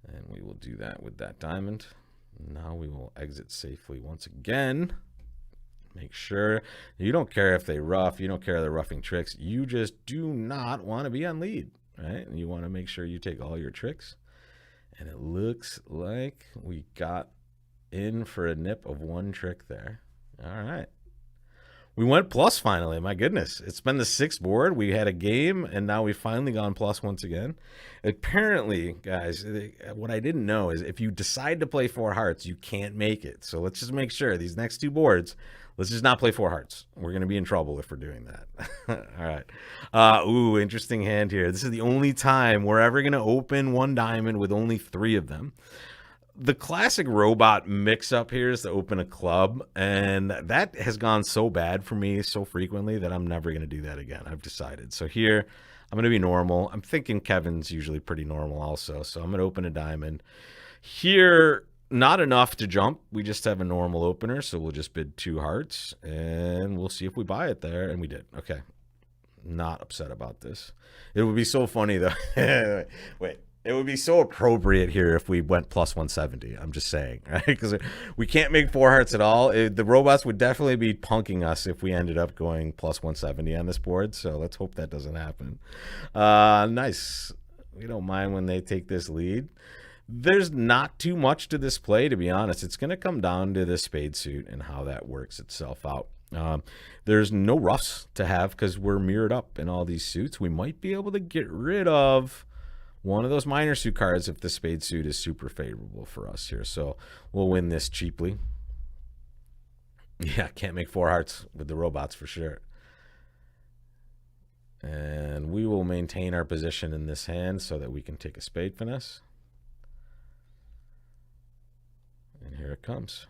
And we will do that with that diamond. Now we will exit safely once again. Make sure you don't care if they rough. You don't care if they're roughing tricks. You just do not want to be on lead, right? And you want to make sure you take all your tricks. And it looks like we got in for a nip of 1 trick there. All right. We went plus finally. My goodness. It's been the 6th board. We had a game, and now we've finally gone plus once again. Apparently, guys, what I didn't know is if you decide to play 4 hearts, you can't make it. So let's just make sure these next 2 boards, let's just not play 4 hearts. We're going to be in trouble if we're doing that. All right. Ooh, interesting hand here. This is the only time we're ever going to open 1 diamond with only 3 of them. The classic robot mix-up here is to open a club, and that has gone so bad for me so frequently that I'm never going to do that again. I've decided. So here, I'm going to be normal. I'm thinking Kevin's usually pretty normal also, so I'm going to open a diamond. Here, not enough to jump. We just have a normal opener, so we'll just bid 2 hearts, and we'll see if we buy it there, and we did. Okay. Not upset about this. It would be so funny, though. Wait. It would be so appropriate here if we went plus 170. I'm just saying, right? Because we can't make 4 hearts at all. The robots would definitely be punking us if we ended up going plus 170 on this board. So let's hope that doesn't happen. Nice. We don't mind when they take this lead. There's not too much to this play, to be honest. It's going to come down to the spade suit and how that works itself out. There's no roughs to have because we're mirrored up in all these suits. We might be able to get rid of one of those minor suit cards if the spade suit is super favorable for us here. So we'll win this cheaply. Yeah, can't make 4 hearts with the robots for sure. And we will maintain our position in this hand so that we can take a spade finesse. And here it comes.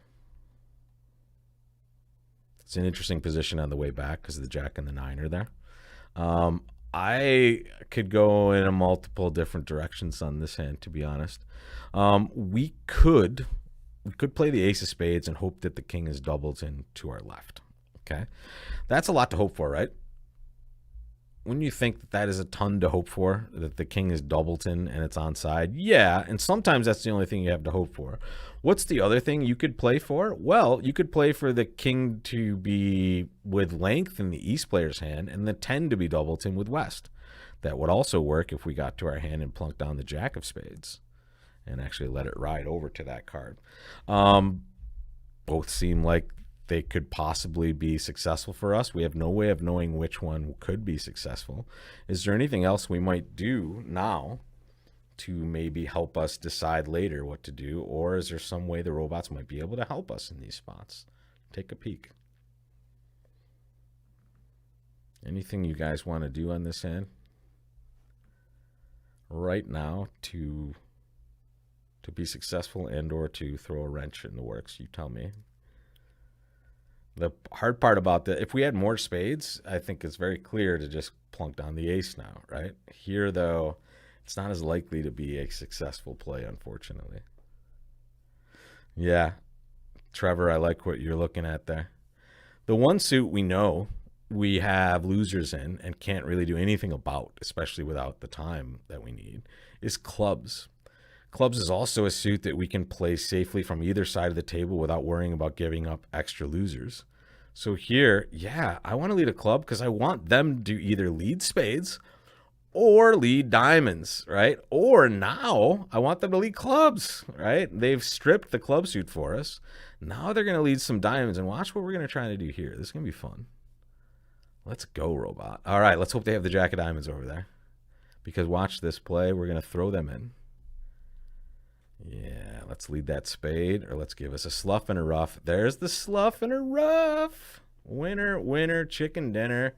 It's an interesting position on the way back because the jack and the 9 are there. I could go in a multiple different directions on this hand, to be honest. We could play the ace of spades and hope that the king is doubled in to our left. Okay, that's a lot to hope for, right? Wouldn't you think that that is a ton to hope for, that the king is doubleton and it's onside? Yeah, and sometimes that's the only thing you have to hope for. What's the other thing you could play for? Well, you could play for the king to be with length in the east player's hand and the 10 to be doubleton with west. That would also work if we got to our hand and plunked down the jack of spades and actually let it ride over to that card. Both seem like they could possibly be successful for us. We have no way of knowing which one could be successful. Is there anything else we might do now to maybe help us decide later what to do? Or is there some way the robots might be able to help us in these spots? Take a peek. Anything you guys want to do on this hand right now to be successful and or to throw a wrench in the works? You tell me. The hard part about that, if we had more spades, I think it's very clear to just plunk down the ace now, right? Here, though, it's not as likely to be a successful play, unfortunately. Yeah, Trevor, I like what you're looking at there. The one suit we know we have losers in and can't really do anything about, especially without the time that we need, is clubs. Clubs is also a suit that we can play safely from either side of the table without worrying about giving up extra losers. So here, yeah, I want to lead a club because I want them to either lead spades or lead diamonds, right? Or now I want them to lead clubs, right? They've stripped the club suit for us. Now they're going to lead some diamonds, and watch what we're going to try to do here. This is going to be fun. Let's go, robot. All right, let's hope they have the jack of diamonds over there, because watch this play. We're going to throw them in. Yeah, let's lead that spade, or let's give us a slough and a rough. There's the slough and a rough. Winner, winner, chicken dinner.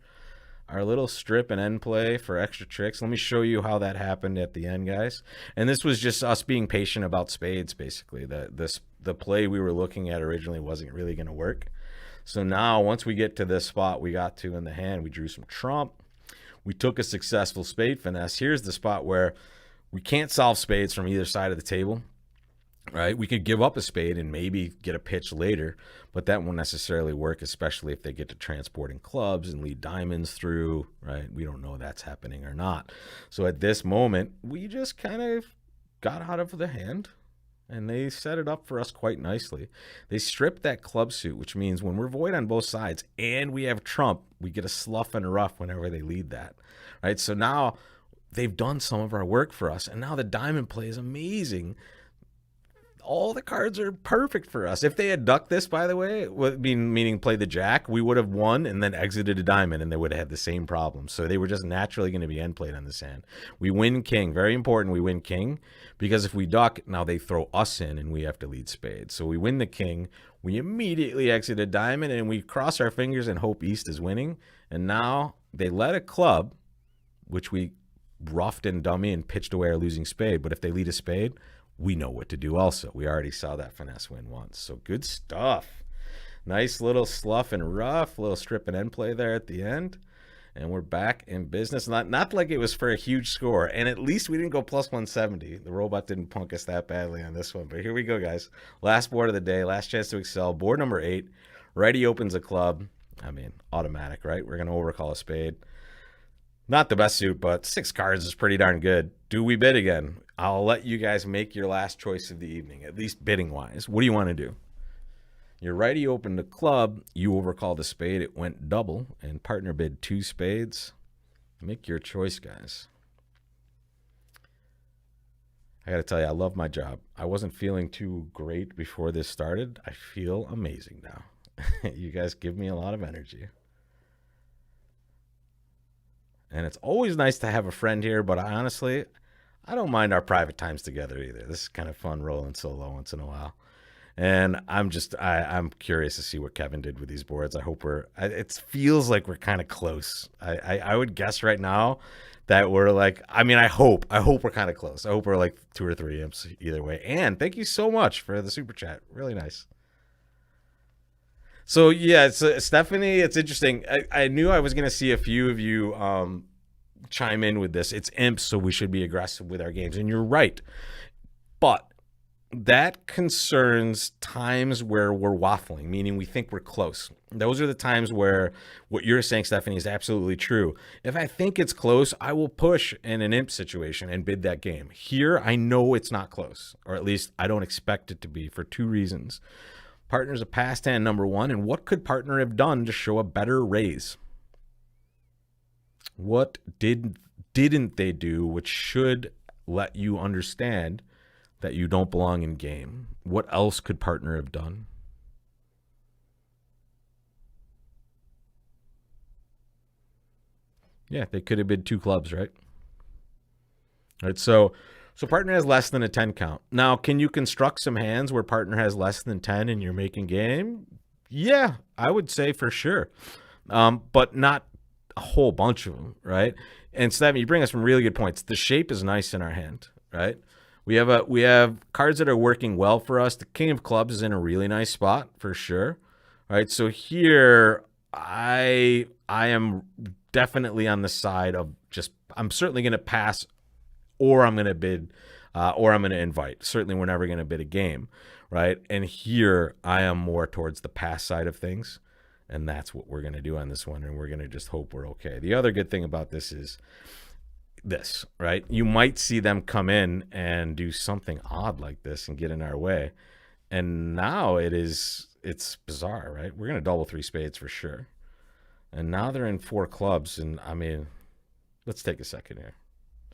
Our little strip and end play for extra tricks. Let me show you how that happened at the end, guys. And this was just us being patient about spades, basically. The play we were looking at originally wasn't really going to work. So now, once we get to this spot we got to in the hand, we drew some trump. We took a successful spade finesse. Here's the spot where we can't solve spades from either side of the table. Right, we could give up a spade and maybe get a pitch later, but that won't necessarily work, especially if they get to transporting clubs and lead diamonds through, right? We don't know that's happening or not. So at this moment, we just kind of got out of the hand, and they set it up for us quite nicely. They stripped that club suit, which means when we're void on both sides and we have trump, we get a slough and a rough whenever they lead that, right? So now they've done some of our work for us, and now the diamond play is amazing. All the cards are perfect for us. If they had ducked this, by the way, meaning play the jack, we would have won and then exited a diamond, and they would have had the same problem. So they were just naturally going to be end played on this hand. We win king. Very important we win king, because if we duck, now they throw us in and we have to lead spades. So we win the king. We immediately exit a diamond, and we cross our fingers and hope East is winning. And now they let a club, which we roughed and dummy and pitched away our losing spade. But if they lead a spade, we know what to do also. We already saw that finesse win once. So good stuff. Nice little slough and rough, little strip and end play there at the end. And we're back in business. Not like it was for a huge score. And at least we didn't go plus 170. The robot didn't punk us that badly on this one. But here we go, guys. Last board of the day. Last chance to excel. Board number 8. Righty opens a club. I mean, automatic, right? We're going to overcall a spade. Not the best suit, but 6 cards is pretty darn good. Do we bid again? I'll let you guys make your last choice of the evening, at least bidding-wise. What do you want to do? Your righty opened a club. You overcalled a spade. It went double, and partner bid 2 spades. Make your choice, guys. I got to tell you, I love my job. I wasn't feeling too great before this started. I feel amazing now. You guys give me a lot of energy. And it's always nice to have a friend here, but honestly, I don't mind our private times together either. This is kind of fun rolling solo once in a while. And I'm curious to see what Kevin did with these boards. I hope it feels like we're kind of close. I would guess right now that we're like, I hope we're kind of close. I hope we're like 2 or 3 imps either way. And thank you so much for the super chat. Really nice. So yeah, Stephanie, it's interesting. I knew I was going to see a few of you chime in with this. It's imps, so we should be aggressive with our games. And you're right. But that concerns times where we're waffling, meaning we think we're close. Those are the times where what you're saying, Stephanie, is absolutely true. If I think it's close, I will push in an imp situation and bid that game. Here, I know it's not close, or at least I don't expect it to be, for 2 reasons. Partner's a past hand, number 1, and what could partner have done to show a better raise? What didn't they do which should let you understand that you don't belong in game? What else could partner have done? Yeah, they could have bid 2 clubs, right? All right, so partner has less than a 10 count. Now, can you construct some hands where partner has less than 10 and you're making game? Yeah, I would say for sure. But not a whole bunch of them, right? And Stephanie, you bring us some really good points. The shape is nice in our hand, right? We have cards that are working well for us. The King of Clubs is in a really nice spot for sure. All right, so here I am definitely on the side of I'm certainly going to pass, or I'm going to bid, or I'm going to invite. Certainly we're never going to bid a game, right? And here I am more towards the pass side of things, and that's what we're going to do on this one, and we're going to just hope we're okay. The other good thing about this is this, right? You might see them come in and do something odd like this and get in our way, and now it's bizarre, right? We're going to double 3 spades for sure. And now they're in 4 clubs, and let's take a second here.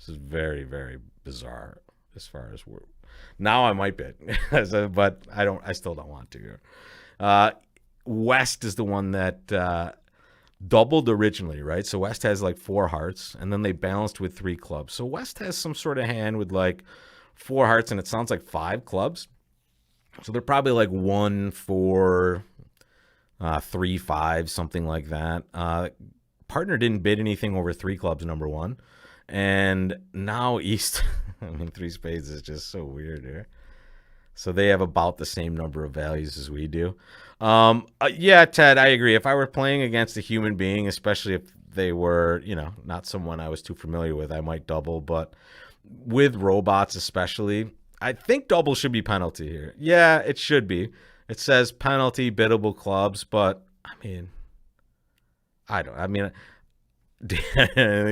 This is very, very bizarre as far as we're. Now I might bid, but I don't. I still don't want to. West is the one that doubled originally, right? So West has like 4 hearts, and then they balanced with 3 clubs. So West has some sort of hand with like 4 hearts, and it sounds like 5 clubs. So they're probably like 1, 4, 3, 5, something like that. Partner didn't bid anything over 3 clubs, number one. And now East, I mean, 3 spades is just so weird here. So they have about the same number of values as we do. Yeah, Ted, I agree. If I were playing against a human being, especially if they were, not someone I was too familiar with, I might double. But with robots especially, I think double should be penalty here. Yeah, it should be. It says penalty, biddable clubs, but I mean, you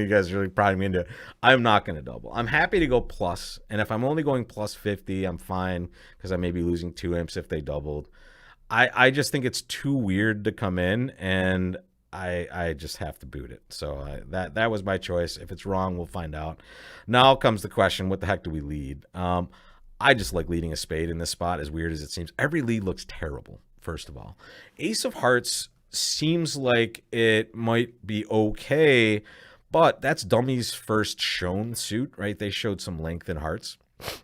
guys are really prodding me into it. I'm not going to double. I'm happy to go plus, and if I'm only going plus 50, I'm fine because I may be losing 2 imps if they doubled. I just think it's too weird to come in, and I just have to boot it. So that was my choice. If it's wrong, we'll find out. Now comes the question, what the heck do we lead? I just like leading a spade in this spot, as weird as it seems. Every lead looks terrible, first of all. Ace of hearts seems like it might be okay, but that's Dummy's first shown suit, right? They showed some length in hearts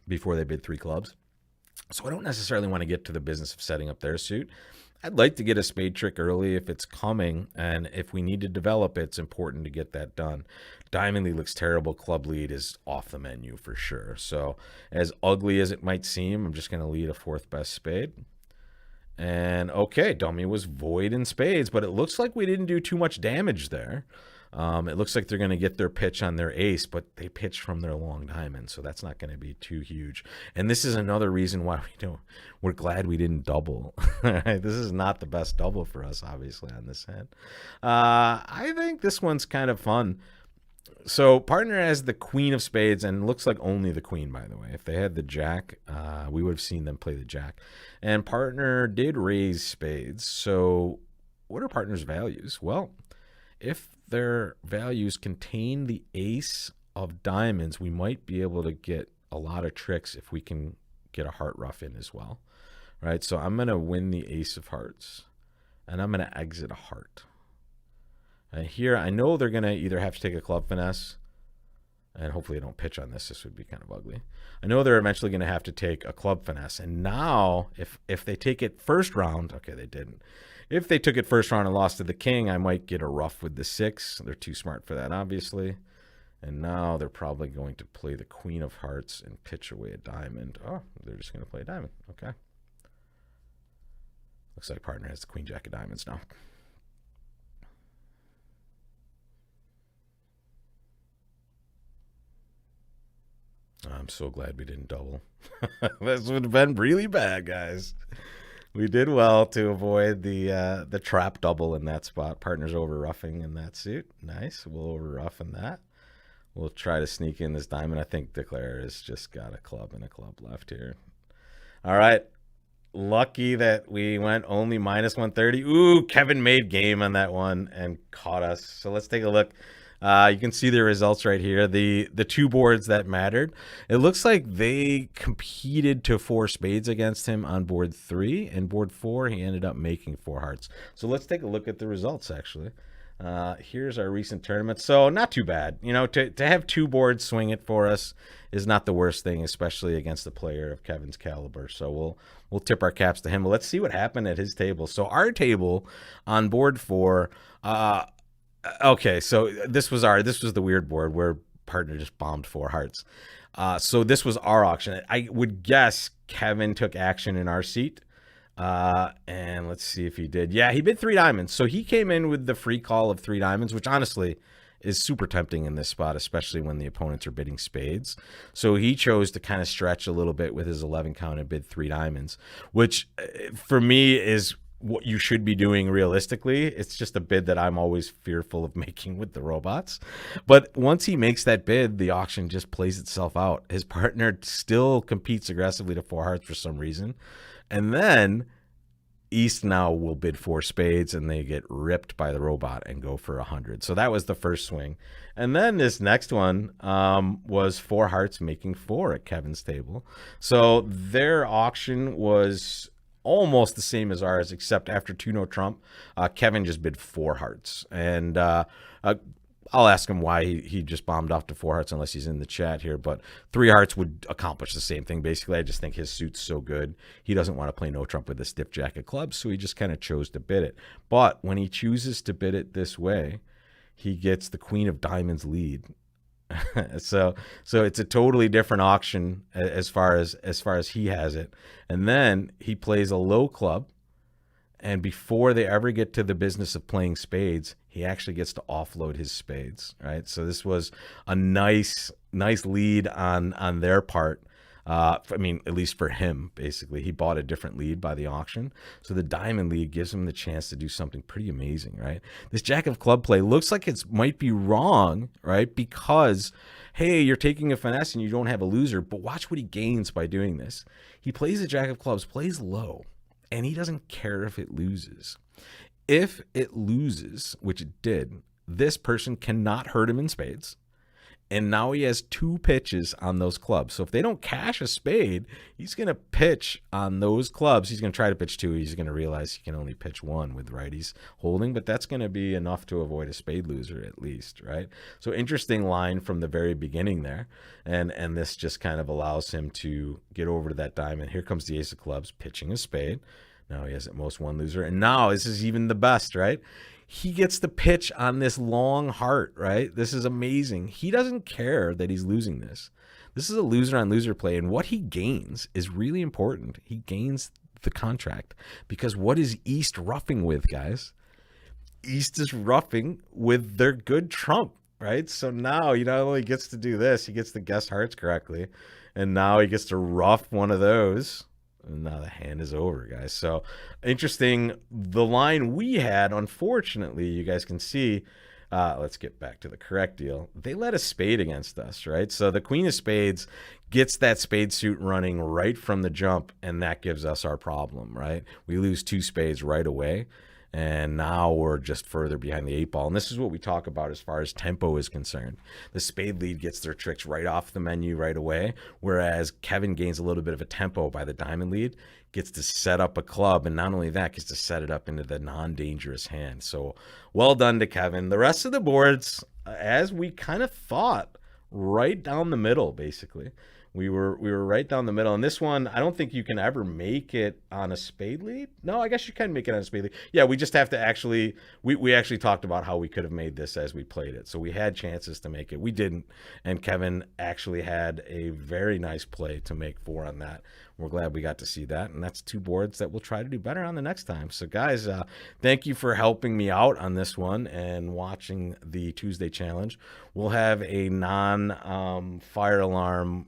before they bid 3 clubs. So I don't necessarily want to get to the business of setting up their suit. I'd like to get a spade trick early if it's coming, and if we need to develop it, it's important to get that done. Diamond lead looks terrible. Club lead is off the menu for sure. So as ugly as it might seem, I'm just going to lead a 4th best spade. And okay, Dummy was void in spades, but it looks like we didn't do too much damage there. It looks like they're going to get their pitch on their ace, but they pitched from their long diamond, so that's not going to be too huge. And this is another reason why we're glad we didn't double. This is not the best double for us, obviously, on this hand. I think this one's kind of fun. So partner has the queen of spades, and looks like only the queen, by the way. If they had the jack, we would have seen them play the jack. And partner did raise spades. So what are partner's values? Well, if their values contain the ace of diamonds, we might be able to get a lot of tricks if we can get a heart ruff in as well. Right? So I'm going to win the ace of hearts, and I'm going to exit a heart. And here, I know they're going to either have to take a club finesse, and hopefully they don't pitch on this. This would be kind of ugly. I know they're eventually going to have to take a club finesse. And now, if they take it first round, okay, they didn't. If they took it first round and lost to the king, I might get a ruff with the 6. They're too smart for that, obviously. And now they're probably going to play the queen of hearts and pitch away a diamond. Oh, they're just going to play a diamond. Okay. Looks like partner has the queen jack of diamonds now. I'm so glad we didn't double. This would have been really bad, guys. We did well to avoid the trap double in that spot. Partner's over roughing in that suit. Nice. We'll over rough in that. We'll try to sneak in this diamond. I think Declare has just got a club and a club left here. All right. Lucky that we went only minus 130. Ooh, Kevin made game on that one and caught us. So let's take a look. You can see the results right here. The 2 boards that mattered. It looks like they competed to 4 spades against him on board 3, and board 4 he ended up making 4 hearts. So let's take a look at the results actually. Here's our recent tournament. So not too bad. To have 2 boards swing it for us is not the worst thing, especially against a player of Kevin's caliber. So we'll tip our caps to him. But let's see what happened at his table. So our table on board 4. Okay, so this was the weird board where partner just bombed 4 hearts. So this was our auction. I would guess Kevin took action in our seat. And let's see if he did. Yeah, he bid 3 diamonds. So he came in with the free call of 3 diamonds, which honestly is super tempting in this spot, especially when the opponents are bidding spades. So he chose to kind of stretch a little bit with his 11 count and bid 3 diamonds, which for me is what you should be doing realistically. It's just a bid that I'm always fearful of making with the robots. But once he makes that bid, the auction just plays itself out. His partner still competes aggressively to 4 hearts for some reason. And then East now will bid 4 spades, and they get ripped by the robot and go for 100. So that was the first swing. And then this next one was 4 hearts making 4 at Kevin's table. So their auction was almost the same as ours, except after 2-no trump, Kevin just bid 4 hearts. And I'll ask him why he just bombed off to 4 hearts unless he's in the chat here. But 3 hearts would accomplish the same thing. Basically, I just think his suit's so good. He doesn't want to play no trump with a stiff jack of clubs, so he just kind of chose to bid it. But when he chooses to bid it this way, he gets the queen of diamonds lead. so it's a totally different auction as far as he has it. And then he plays a low club. And before they ever get to the business of playing spades, he actually gets to offload his spades, right? So this was a nice lead on their part. I mean, at least for him, basically. He bought a different lead by the auction. So the diamond lead gives him the chance to do something pretty amazing, right? This jack of club play looks like it might be wrong, right? Because, hey, you're taking a finesse and you don't have a loser. But watch what he gains by doing this. He plays a jack of clubs, plays low. And he doesn't care if it loses. If it loses, which it did, this person cannot hurt him in spades. And now he has 2 pitches on those clubs. So if they don't cash a spade, he's going to pitch on those clubs. He's going to try to pitch 2. He's going to realize he can only pitch 1 with righties holding. But that's going to be enough to avoid a spade loser at least, right? So interesting line from the very beginning there. And this just kind of allows him to get over to that diamond. Here comes the ace of clubs pitching a spade. Now he has at most 1 loser. And now this is even the best, right? He gets the pitch on this long heart, right? This is amazing. He doesn't care that he's losing this. This is a loser on loser play. And what he gains is really important. He gains the contract because what is East roughing with, guys? East is roughing with their good trump, right? So now he not only gets to do this, he gets to guess hearts correctly. And now he gets to rough one of those. And now the hand is over, guys. So interesting. The line we had, unfortunately, you guys can see, let's get back to the correct deal. They let a spade against us, right? So the queen of spades gets that spade suit running right from the jump, and that gives us our problem, right? We lose 2 spades right away. And now we're just further behind the 8 ball. And this is what we talk about as far as tempo is concerned. The spade lead gets their tricks right off the menu right away, whereas Kevin gains a little bit of a tempo by the diamond lead, gets to set up a club, and not only that, gets to set it up into the non-dangerous hand. So well done to Kevin. The rest of the boards, as we kind of thought, right down the middle, basically. We were right down the middle. And this one, I don't think you can ever make it on a spade lead. No, I guess you can make it on a spade lead. Yeah, we just have to actually, we actually talked about how we could have made this as we played it. So we had chances to make it. We didn't. And Kevin actually had a very nice play to make 4 on that. We're glad we got to see that. And that's 2 boards that we'll try to do better on the next time. So guys, thank you for helping me out on this one and watching the Tuesday challenge. We'll have a non-fire alarm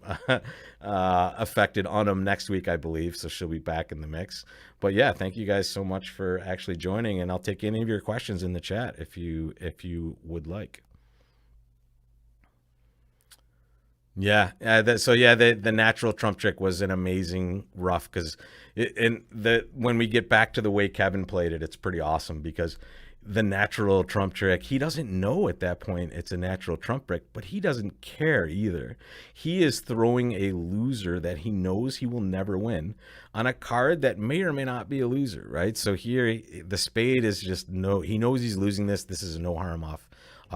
affected Anam next week, I believe. So she'll be back in the mix. But yeah, thank you guys so much for actually joining. And I'll take any of your questions in the chat if you would like. Yeah. The natural trump trick was an amazing rough because when we get back to the way Kevin played it, it's pretty awesome because the natural trump trick, he doesn't know at that point it's a natural trump trick, but he doesn't care either. He is throwing a loser that he knows he will never win on a card that may or may not be a loser, right? So here the spade is just he knows he's losing this. This is no harm off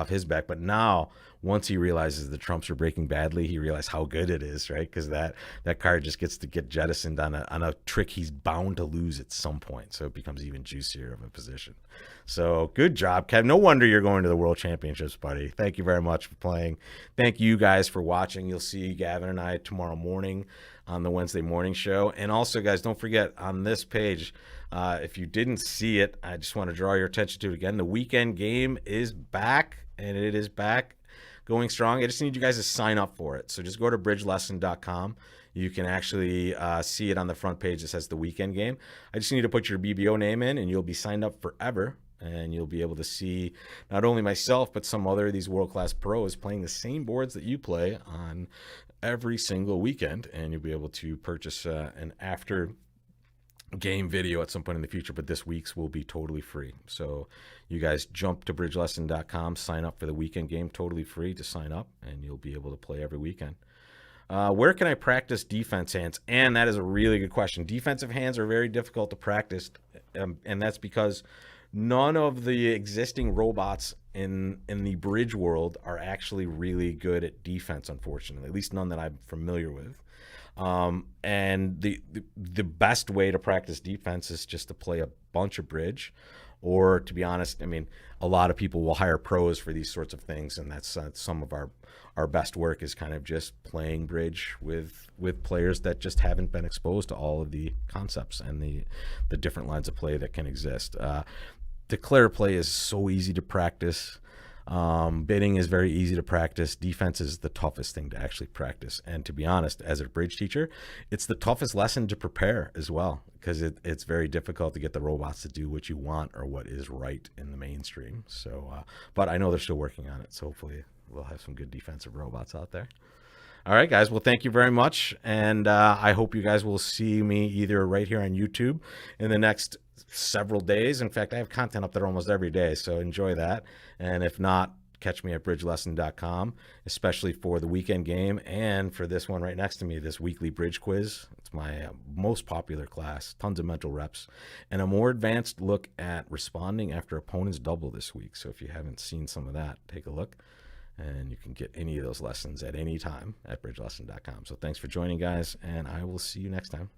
his back. But now, once he realizes the trumps are breaking badly, he realizes how good it is, right? Because that card just gets to get jettisoned on a trick he's bound to lose at some point. So it becomes even juicier of a position. So good job, Kev. No wonder you're going to the World Championships, buddy. Thank you very much for playing. Thank you guys for watching. You'll see Gavin and I tomorrow morning on the Wednesday morning show. And also, guys, don't forget on this page, if you didn't see it, I just want to draw your attention to it again. The weekend game is back, and it is back going strong. I just need you guys to sign up for it. So just go to bridgelesson.com. You can actually see it on the front page that says the weekend game. I just need to put your BBO name in, and you'll be signed up forever. And you'll be able to see not only myself, but some other of these world-class pros playing the same boards that you play on every single weekend. And you'll be able to purchase an after game video at some point in the future, but this week's will be totally free. So you guys jump to bridgelesson.com, sign up for the weekend game, totally free to sign up, and you'll be able to play every weekend. Where can I practice defense hands? And that is a really good question. Defensive hands are very difficult to practice, and that's because none of the existing robots in the bridge world are actually really good at defense, unfortunately, at least none that I'm familiar with. And the best way to practice defense is just to play a bunch of bridge, or to be honest, I mean, a lot of people will hire pros for these sorts of things, and that's some of our best work is kind of just playing bridge with players that just haven't been exposed to all of the concepts and the different lines of play that can exist. Declare play is so easy to practice. Bidding is very easy to practice. Defense is the toughest thing to actually practice. And to be honest, as a bridge teacher, it's the toughest lesson to prepare as well, because it's very difficult to get the robots to do what you want or what is right in the mainstream. So, but I know they're still working on it. So hopefully we'll have some good defensive robots out there. All right, guys. Well, thank you very much. And I hope you guys will see me either right here on YouTube in the next several days. In fact, I have content up there almost every day, so enjoy that. And if not, catch me at bridgelesson.com, especially for the weekend game and for this one right next to me, this weekly bridge quiz. It's my most popular class, tons of mental reps, and a more advanced look at responding after opponents double this week. So if you haven't seen some of that, take a look. And you can get any of those lessons at any time at bridgelesson.com. So thanks for joining, guys, and I will see you next time.